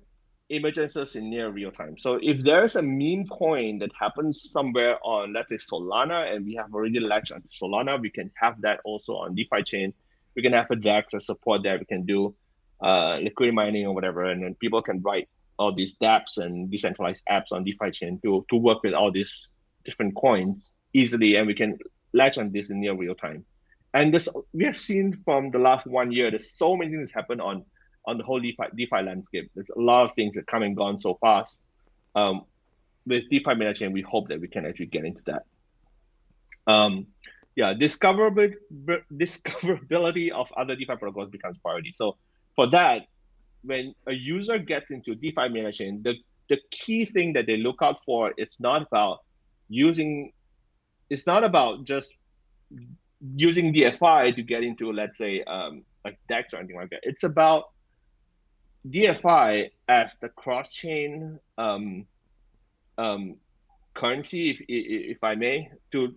emergencies in near real time. So if there's a meme coin that happens somewhere on, let's say, Solana, and we have already latched onto Solana, we can have that also on DeFi chain. We can have a DEX that support that. We can do liquidity mining or whatever, and then people can write all these dApps and decentralized apps on DeFi chain to work with all these different coins easily, and we can latch on this in near real time. And this, we have seen from the last 1 year, there's so many things happen on the whole DeFi landscape. There's a lot of things that come and gone so fast. With DeFi meta chain, we hope that we can actually get into that. Discoverability of other DeFi protocols becomes priority. So for that, when a user gets into DeFi meta chain, the key thing that they look out for, it's not about just using DFI to get into, let's say, like DEX or anything like that. It's about DFI as the cross-chain currency, if I may, for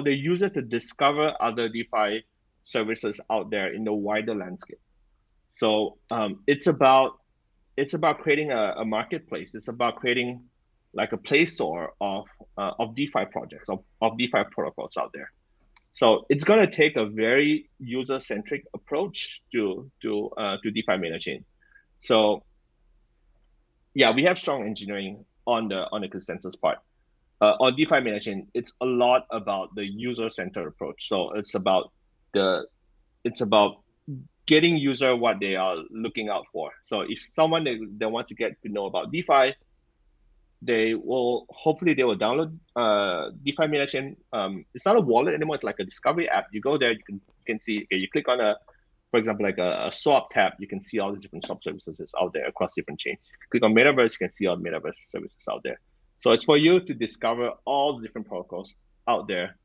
the user to discover other DeFi services out there in the wider landscape. So it's about creating a marketplace. It's about creating like a play store of DeFi projects, of DeFi protocols out there. So it's going to take a very user-centric approach to DeFi meta chain. So yeah, we have strong engineering on the consensus part. On DeFi meta chain, it's a lot about the user-centered approach. So it's about getting user what they are looking out for. So if someone that wants to get to know about DeFi, hopefully they will download DeFi meta chain. It's not a wallet anymore. It's like a discovery app. You go there, you can see. Okay, you click on for example, like a swap tab. You can see all the different swap services out there across different chains. Click on Metaverse, you can see all the Metaverse services out there. So it's for you to discover all the different protocols out there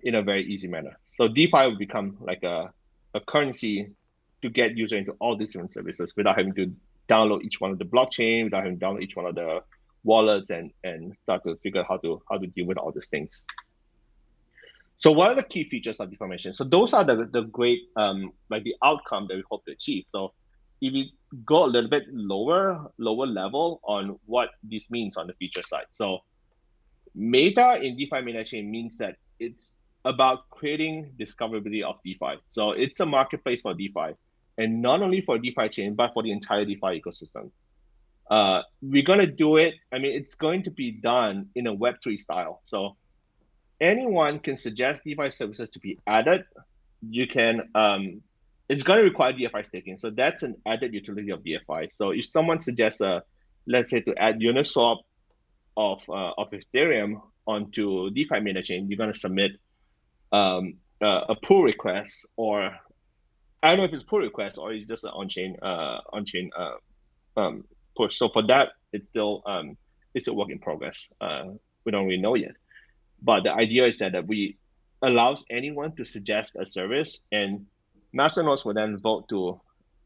in a very easy manner. So DeFi will become like a currency to get user into all these different services without having to download each one of the blockchain, without having to download each one of the wallets and start to figure out how to deal with all these things. So what are the key features of DeFi meta chain? So those are the great like the outcome that we hope to achieve. So if we go a little bit lower level on what this means on the feature side. So meta in DeFi mainnet chain means that it's about creating discoverability of DeFi. So it's a marketplace for DeFi, and not only for DeFi chain, but for the entire DeFi ecosystem. We're going to do it. I mean, it's going to be done in a Web3 style. So anyone can suggest DeFi services to be added. You can, it's going to require DeFi staking. So that's an added utility of DeFi. So if someone suggests, let's say, to add Uniswap of Ethereum onto DeFi mainnet chain, you're going to submit a pull request, or I don't know if it's pull request or it's just an on-chain push. So for that, it's still it's a work in progress. We don't really know yet. But the idea is that we allows anyone to suggest a service, and masternodes will then vote to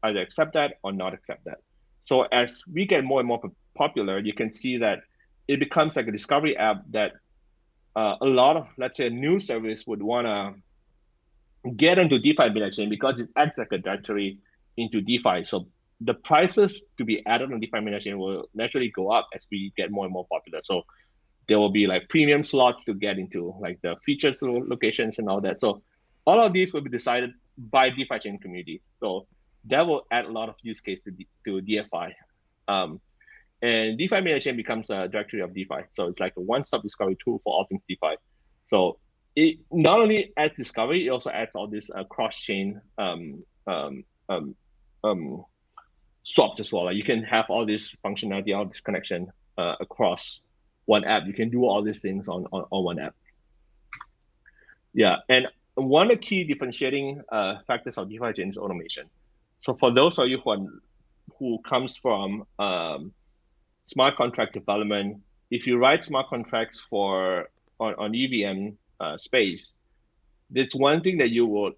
either accept that or not accept that. So as we get more and more popular, you can see that it becomes like a discovery app that a lot of, let's say, a new service would want to get into DeFi mainnet chain because it adds like a directory into DeFi. So the prices to be added on DeFi mainnet chain will naturally go up as we get more and more popular. So there will be like premium slots to get into, like the features locations and all that. So all of these will be decided by DeFi chain community. So that will add a lot of use case to DeFi. And DeFi mainnet chain becomes a directory of DeFi. So it's like a one-stop discovery tool for all things DeFi. So it not only adds discovery, it also adds all this cross-chain swaps as well. Like you can have all this functionality, all this connection across one app. You can do all these things on one app. Yeah, and one of the key differentiating factors of DeFi chain is automation. So for those of you who comes from smart contract development, if you write smart contracts on EVM space, that's one thing that you will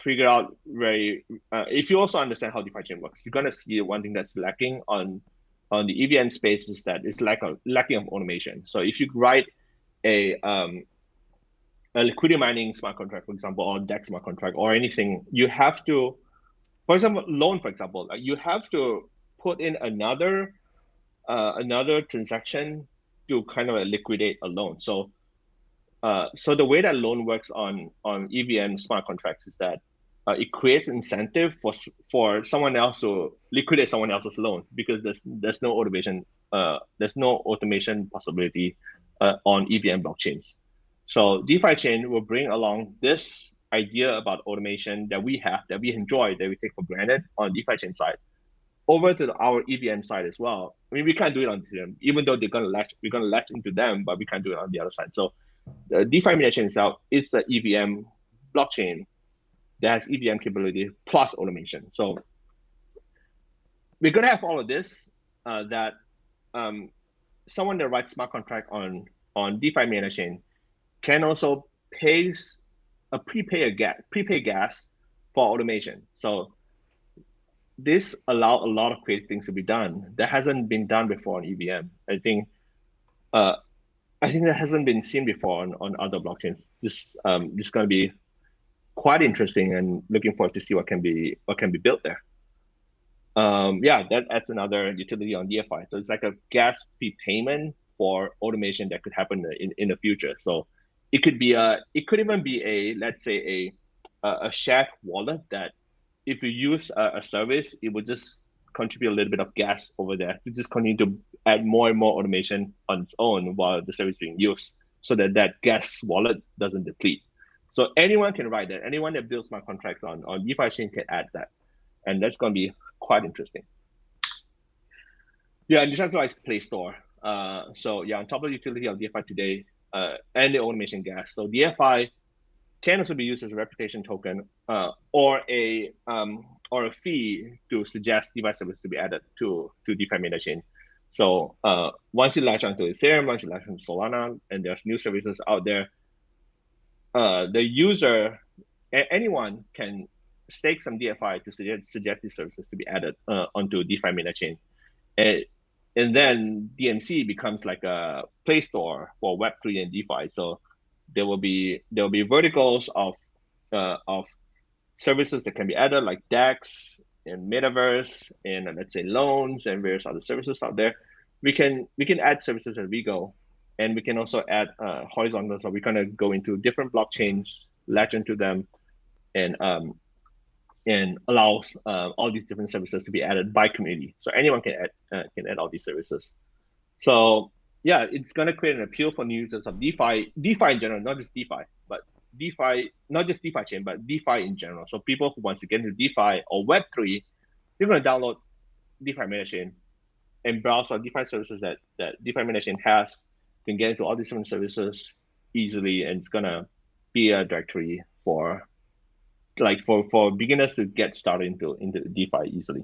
figure out if you also understand how DeFi chain works, you're gonna see one thing that's lacking on the EVM space is that it's lacking of automation. So if you write a liquidity mining smart contract, for example, or DEX smart contract or anything, you have to, for example, loan, for example, you have to put in another transaction to kind of liquidate a loan. So the way that loan works on EVM smart contracts is that it creates incentive for someone else to liquidate someone else's loan because there's no automation possibility on EVM blockchains. So DeFi chain will bring along this idea about automation that we enjoy, that we take for granted on DeFi chain side, over to our EVM side as well. I mean, we can't do it on them, even though we're gonna latch into them, but we can't do it on the other side. So the DeFi mainnet chain itself is the EVM blockchain that has EVM capability plus automation. So we're gonna have all of this that someone that writes smart contract on DeFi mainnet chain can also pays a prepaid gas for automation. So this allow a lot of creative things to be done that hasn't been done before on EVM. I think that hasn't been seen before on other blockchains. This is going to be quite interesting, and looking forward to see what can be built there. Yeah, that adds another utility on DeFi. So it's like a gas prepayment for automation that could happen in the future. So it could even be a, let's say, a shared wallet that if you use a service, it would just contribute a little bit of gas over there to just continue to add more and more automation on its own while the service is being used, so that gas wallet doesn't deplete. So anyone can write that. Anyone that builds smart contracts on DeFi chain can add that, and that's going to be quite interesting. Yeah, decentralized Play Store. So yeah, on top of the utility of DeFi today and the automation gas, so DeFi can also be used as a reputation token or a fee to suggest DeFi service to be added to DeFi mainnet chain. So once you latch onto Ethereum, once you latch onto Solana, and there's new services out there, the user, anyone can stake some DeFi to suggest these services to be added onto DeFi mainnet chain. And then DMC becomes like a Play Store for Web3 and DeFi. So there will be verticals of services that can be added, like DEX, metaverse, in let's say loans and various other services out there. We can add services as we go, and we can also add horizontal. So we're gonna go into different blockchains, latch into them, and allows all these different services to be added by community. So anyone can add all these services. So yeah, it's gonna create an appeal for new users of DeFi in general, not just DeFi, but DeFi, not just DeFiChain, but DeFi in general. So people who want to get into DeFi or Web3, they're gonna download DeFi MetaChain and browse our DeFi services that DeFi MetaChain has, can get into all these different services easily, and it's gonna be a directory for beginners to get started into DeFi easily.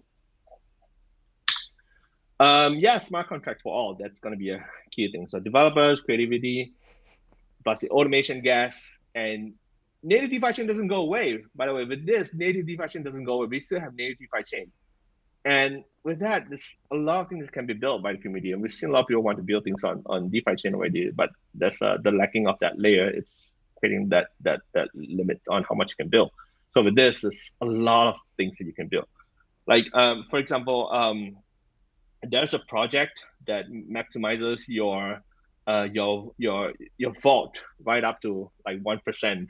Yeah, smart contracts for all. That's going to be a key thing. So developers, creativity, plus the automation gas, and native DeFiChain doesn't go away. By the way, with this, native DeFiChain doesn't go away. We still have native DeFiChain. And with that, there's a lot of things that can be built by the community. And we've seen a lot of people want to build things on DeFiChain already, but there's the lacking of that layer. It's creating that limit on how much you can build. So with this, there's a lot of things that you can build. Like, for example, there's a project that maximizes your vault right up to like 1%.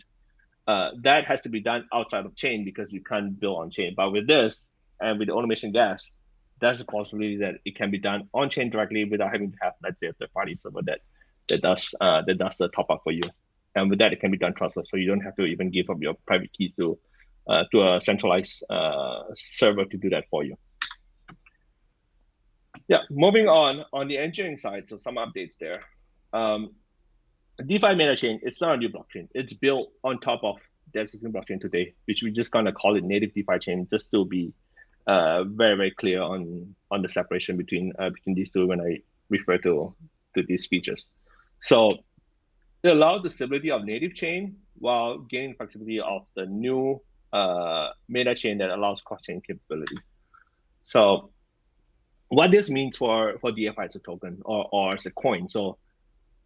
That has to be done outside of chain because you can't build on chain. But with this and with the automation gas, there's a possibility that it can be done on chain directly without having to have, let's say, a third party server that does the top up for you. And with that, it can be done trustless, so you don't have to even give up your private keys to a centralized server to do that for you. Yeah, moving on the engineering side, so some updates there. DeFi MetaChain, it's not a new blockchain. It's built on top of the existing blockchain today, which we just gonna call it native DeFiChain, just to be very, very clear on the separation between these two when I refer to these features. So it allows the stability of native chain while gaining flexibility of the new meta chain that allows cross-chain capability. So what this means for DeFi as a token or as a coin. So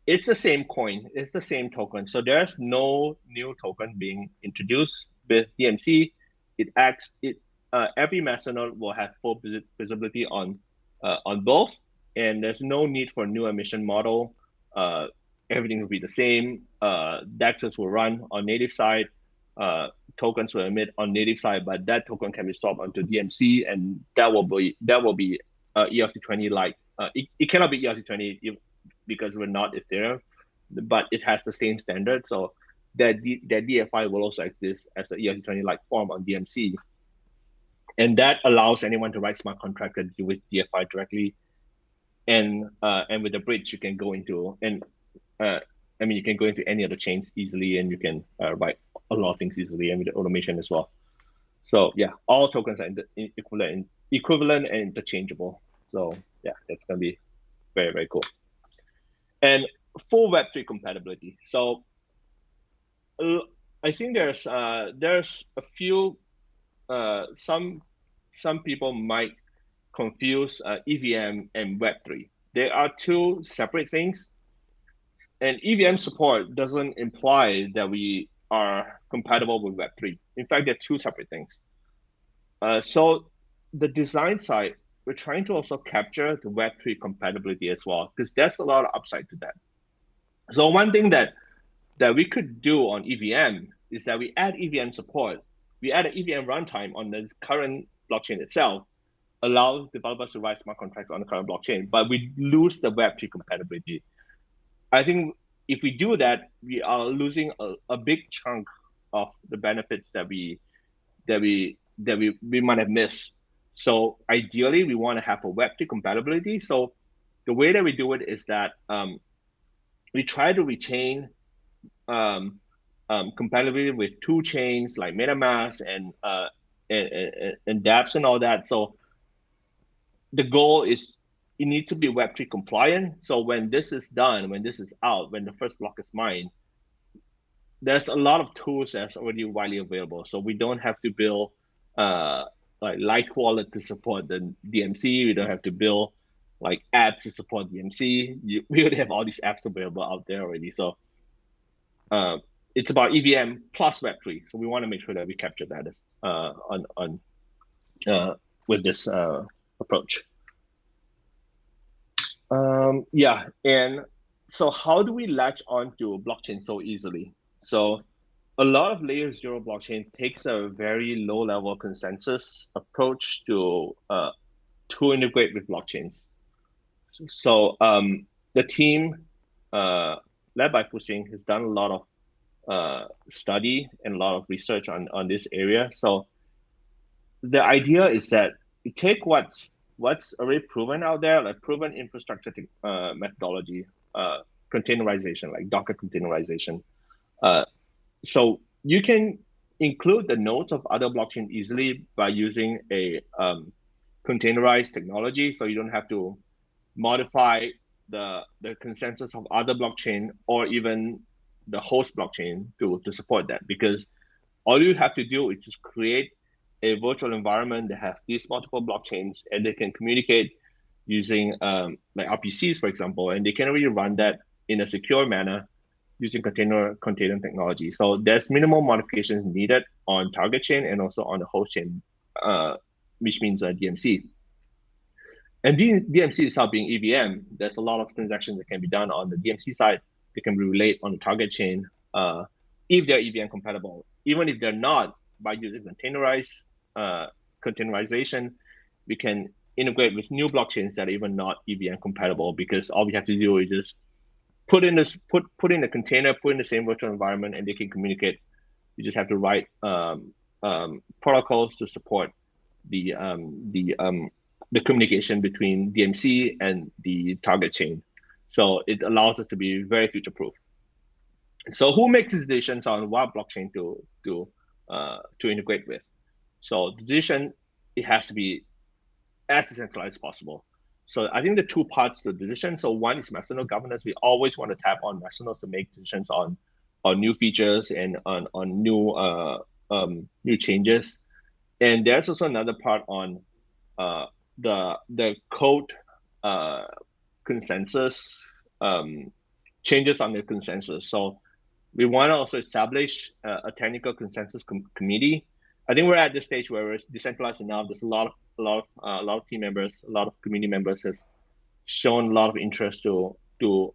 it's the same coin, it's the same token. So there's no new token being introduced with DMC. Every masternode will have full visibility on both, and there's no need for a new emission model. Everything will be the same. DEXs will run on native side. Tokens will emit on native side, but that token can be swapped onto DMC, and that will be ERC20 like. It cannot be ERC20 because we're not Ethereum, but it has the same standard. So that DFI will also exist as an ERC20 like form on DMC, and that allows anyone to write smart contracts that deal with DFI directly, and with the bridge you can go into you can go into any other chains easily, and you can write a lot of things easily, and with the automation as well. So yeah, all tokens are equivalent and interchangeable. So yeah, that's gonna be very, very cool. And full Web3 compatibility. So I think there's a few some people might confuse EVM and Web3. They are two separate things. And EVM support doesn't imply that we are compatible with Web3. In fact, they're two separate things. So the design side, we're trying to also capture the Web3 compatibility as well, because there's a lot of upside to that. So one thing that we could do on EVM is that we add EVM support. We add an EVM runtime on the current blockchain itself, allow developers to write smart contracts on the current blockchain, but we lose the Web3 compatibility. I think if we do that, we are losing a big chunk of the benefits that we might have missed. So ideally, we want to have a Web3 compatibility. So the way that we do it is that we try to retain compatibility with two chains like MetaMask and dApps and all that. So the goal is it needs to be Web3 compliant. So when this is done, when this is out, when the first block is mined, there's a lot of tools that's already widely available. So we don't have to build like Lightwallet to support the DMC. We don't have to build like apps to support DMC. We already have all these apps available out there already. So it's about EVM plus Web3. So we want to make sure that we capture that on with this approach. And so how do we latch onto blockchain so easily? So a lot of layer zero blockchain takes a very low level consensus approach to integrate with blockchains. So the team led by Fusing has done a lot of study and a lot of research on this area. So the idea is that you take what's already proven out there, like proven infrastructure methodology, containerization, like Docker containerization. So you can include the nodes of other blockchain easily by using a containerized technology. So you don't have to modify the consensus of other blockchain or even the host blockchain to support that, because all you have to do is just create a virtual environment that has these multiple blockchains and they can communicate using like RPCs, for example, and they can really run that in a secure manner using container technology. So there's minimal modifications needed on target chain and also on the host chain, which means DMC. And DMC itself being EVM, there's a lot of transactions that can be done on the DMC side. They can be relayed on the target chain if they're EVM compatible. Even if they're not, by using containerization, we can integrate with new blockchains that are even not EVM compatible, because all we have to do is just put in the container, put in the same virtual environment, and they can communicate. You just have to write protocols to support the communication between DMC and the target chain. So it allows us to be very future-proof. So who makes decisions on what blockchain to integrate with? So the decision, it has to be as decentralized as possible. So I think the two parts to the decision. So one is Mastodon governance. We always want to tap on Mastodon to make decisions on new features and on new changes. And there's also another part on the code consensus, changes on the consensus. So we want to also establish a technical consensus committee. I think we're at this stage where we're decentralized enough. There's a lot of team members, a lot of community members have shown a lot of interest to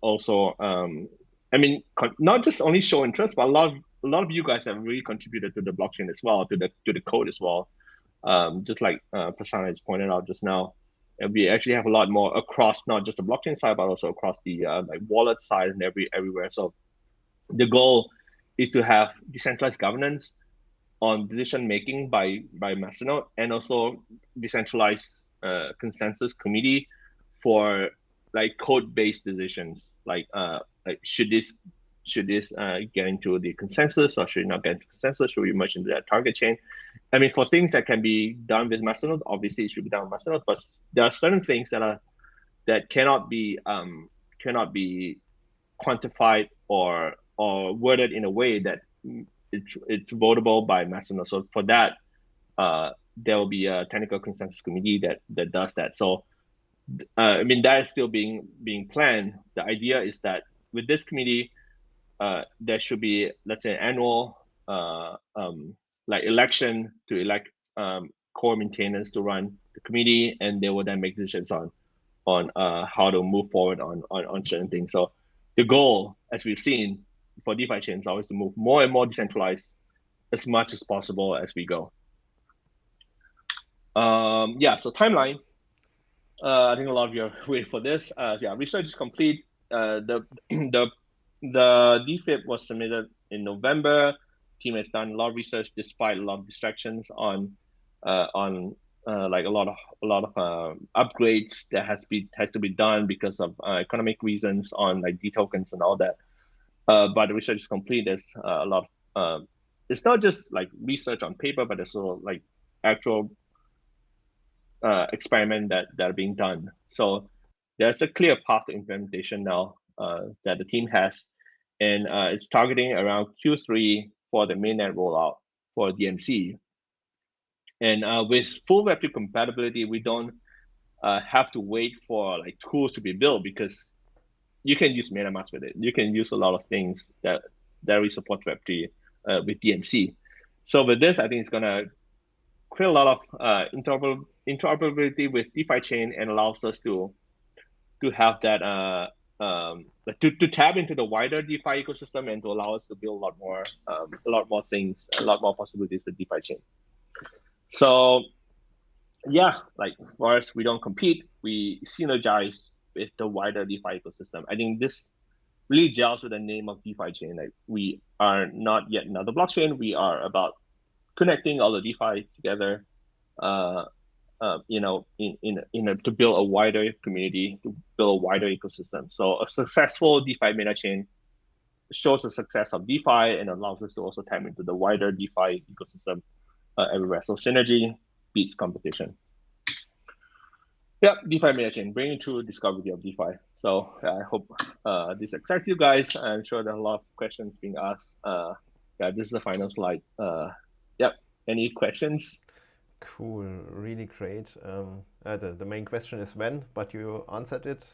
also. I mean, not just only show interest, but a lot of you guys have really contributed to the blockchain as well, to the code as well. Just like Prasanna has pointed out just now, and we actually have a lot more across not just the blockchain side, but also across the like wallet side and everywhere. So the goal is to have decentralized governance on decision making by Mastodon, and also decentralized consensus committee for like code-based decisions, like should this get into the consensus or should it not get into consensus? Should we merge into that target chain? I mean, for things that can be done with Mastodon, obviously it should be done with Mastodon, but there are certain things that cannot be quantified or worded in a way that it's votable by Mastodon. So for that, there will be a technical consensus committee that does that. So I mean, that is still being planned. The idea is that with this committee, there should be, let's say, annual like election to elect core maintainers to run the committee, and they will then make decisions on how to move forward on certain things. So the goal, as we've seen for DeFi chains, is always to move more and more decentralized as much as possible as we go. Yeah, so timeline. I think a lot of you are waiting for this. Yeah, research is complete. The DFIP was submitted in November. Team has done a lot of research despite a lot of distractions on like a lot of upgrades that has to be done because of economic reasons on like D tokens and all that. But the research is complete. There's a lot of it's not just like research on paper, but there's also like actual experiment that are being done. So there's a clear path to implementation now that the team has, and it's targeting around Q3 for the mainnet rollout for DMC. And with full Web2 compatibility, we don't have to wait for like tools to be built, because you can use MetaMask with it. You can use a lot of things that we support Web3 with DMC. So with this, I think it's gonna create a lot of interoperability with DeFiChain and allows us to have that to tap into the wider DeFi ecosystem and to allow us to build a lot more things, a lot more possibilities with DeFiChain. So yeah, like for us, we don't compete, we synergize with the wider DeFi ecosystem. I think this really gels with the name of DeFiChain. Like we are not yet another blockchain. We are about connecting all the DeFi together, to build a wider community, to build a wider ecosystem. So a successful DeFi meta chain shows the success of DeFi and allows us to also tap into the wider DeFi ecosystem everywhere. So synergy beats competition. Yeah, DeFi meta chain, bringing true discovery of DeFi. So I hope this excites you guys. I'm sure there are a lot of questions being asked. This is the final slide. Any questions? Cool, really great. The main question is when, but you answered it.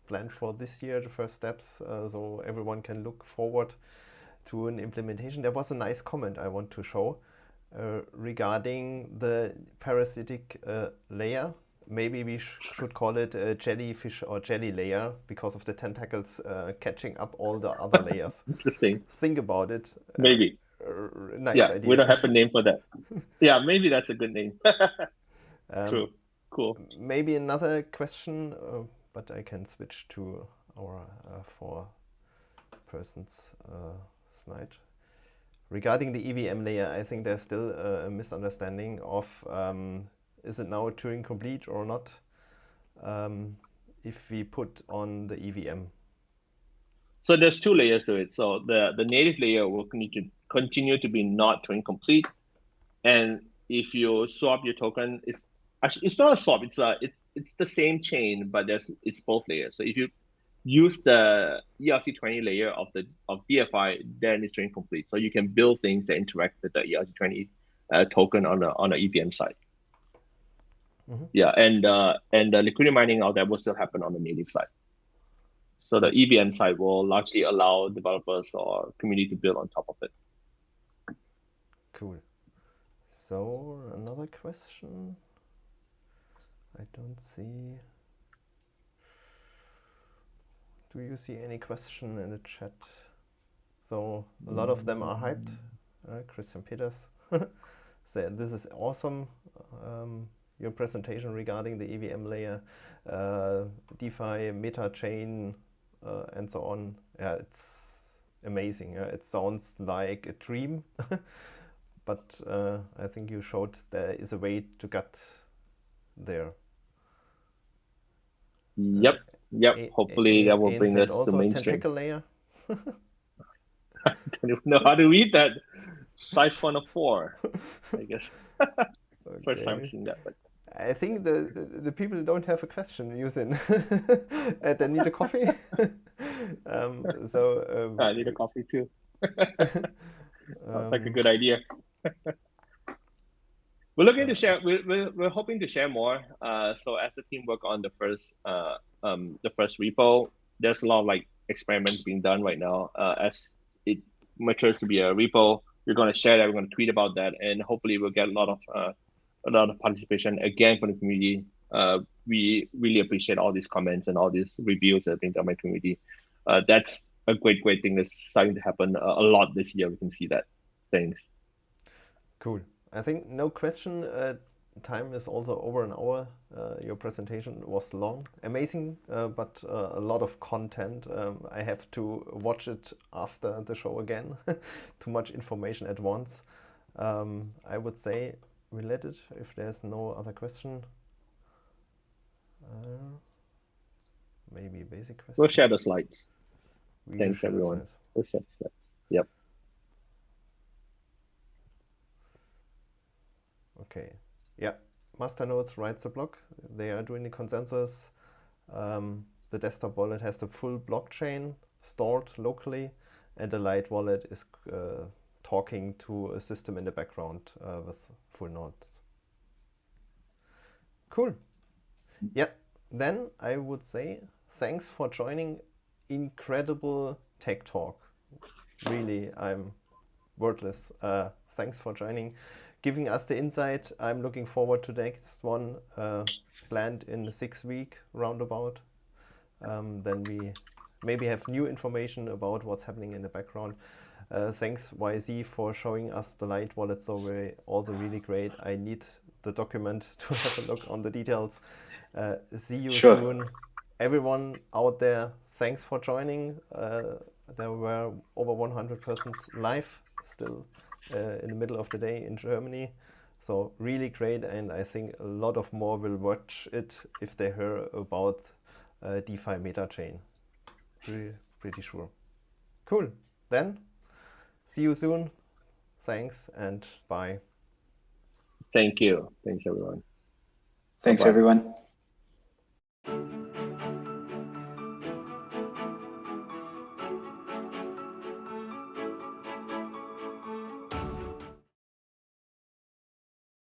Planned for this year, the first steps, so everyone can look forward to an implementation. There was a nice comment I want to show regarding the parasitic layer. Maybe we should call it a jellyfish or jelly layer because of the tentacles catching up all the other layers. Interesting. Think about it. Maybe. Nice idea. We don't have a name for that. Yeah, maybe that's a good name. True. Cool. Maybe another question, but I can switch to our four persons slide. Regarding the EVM layer, I think there's still a misunderstanding of is it now Turing complete or not if we put on the EVM. So there's two layers to it. So the native layer will continue to be not Turing complete, and if you swap your token, it's not a swap. It's the same chain, but it's both layers. So if you use the ERC20 layer of DFI, then it's Turing complete. So you can build things that interact with the ERC20 token on the EVM side. Mm-hmm. Yeah, and the liquidity mining, all that will still happen on the native side. So the EVM side will largely allow developers or community to build on top of it. Cool. So another question. I don't see. Do you see any question in the chat? So a lot of them are hyped. Christian Peters said, "This is awesome. Your presentation regarding the EVM layer, DeFi, meta chain, and so on. Yeah, it's amazing. It sounds like a dream, but I think you showed there is a way to get there." Yep. Hopefully that will bring us to mainstream. Tentacle layer. I don't even know how to read that. Siphon of 4, I guess. Okay. First time seeing that, but I think the people don't have a question, U-zyn. They need a coffee. I need a coffee too. Sounds like a good idea. We're looking to share. We're hoping to share more. So as the team work on the first repo, there's a lot of experiments being done right now. As it matures to be a repo, we're going to share that. We're going to tweet about that, and hopefully we'll get a lot of participation again from the community. We really appreciate all these comments and all these reviews that have been done by the community. That's a great thing that's starting to happen a lot this year. We can see that. Thanks. Cool. I think no question. Time is also over an hour. Your presentation was long, amazing, but a lot of content. I have to watch it after the show again. Too much information at once. I would say we let it if there's no other question. Maybe basic question. We'll share the slides. Thanks everyone. We'll share the slides. Yep. Okay. Yeah. Masternodes writes the blog. They are doing the consensus. The desktop wallet has the full blockchain stored locally, and the Lightwallet is talking to a system in the background with full nodes. Cool. Yeah. Then I would say thanks for joining. Incredible tech talk. Really, I'm wordless. Thanks for joining. giving us the insight. I'm looking forward to the next one, planned in 6 weeks roundabout. Then we maybe have new information about what's happening in the background. Thanks YZ for showing us the Lightwallet, so very also really great. I need the document to have a look on the details. See you soon. Everyone out there, thanks for joining. There were over 100 persons live still in the middle of the day in Germany. So really great, and I think a lot of more will watch it if they hear about DeFi meta chain. Pretty sure. Cool. Then see you soon. Thanks and bye. Thank you. Thanks everyone. Thanks Bye-bye. everyone.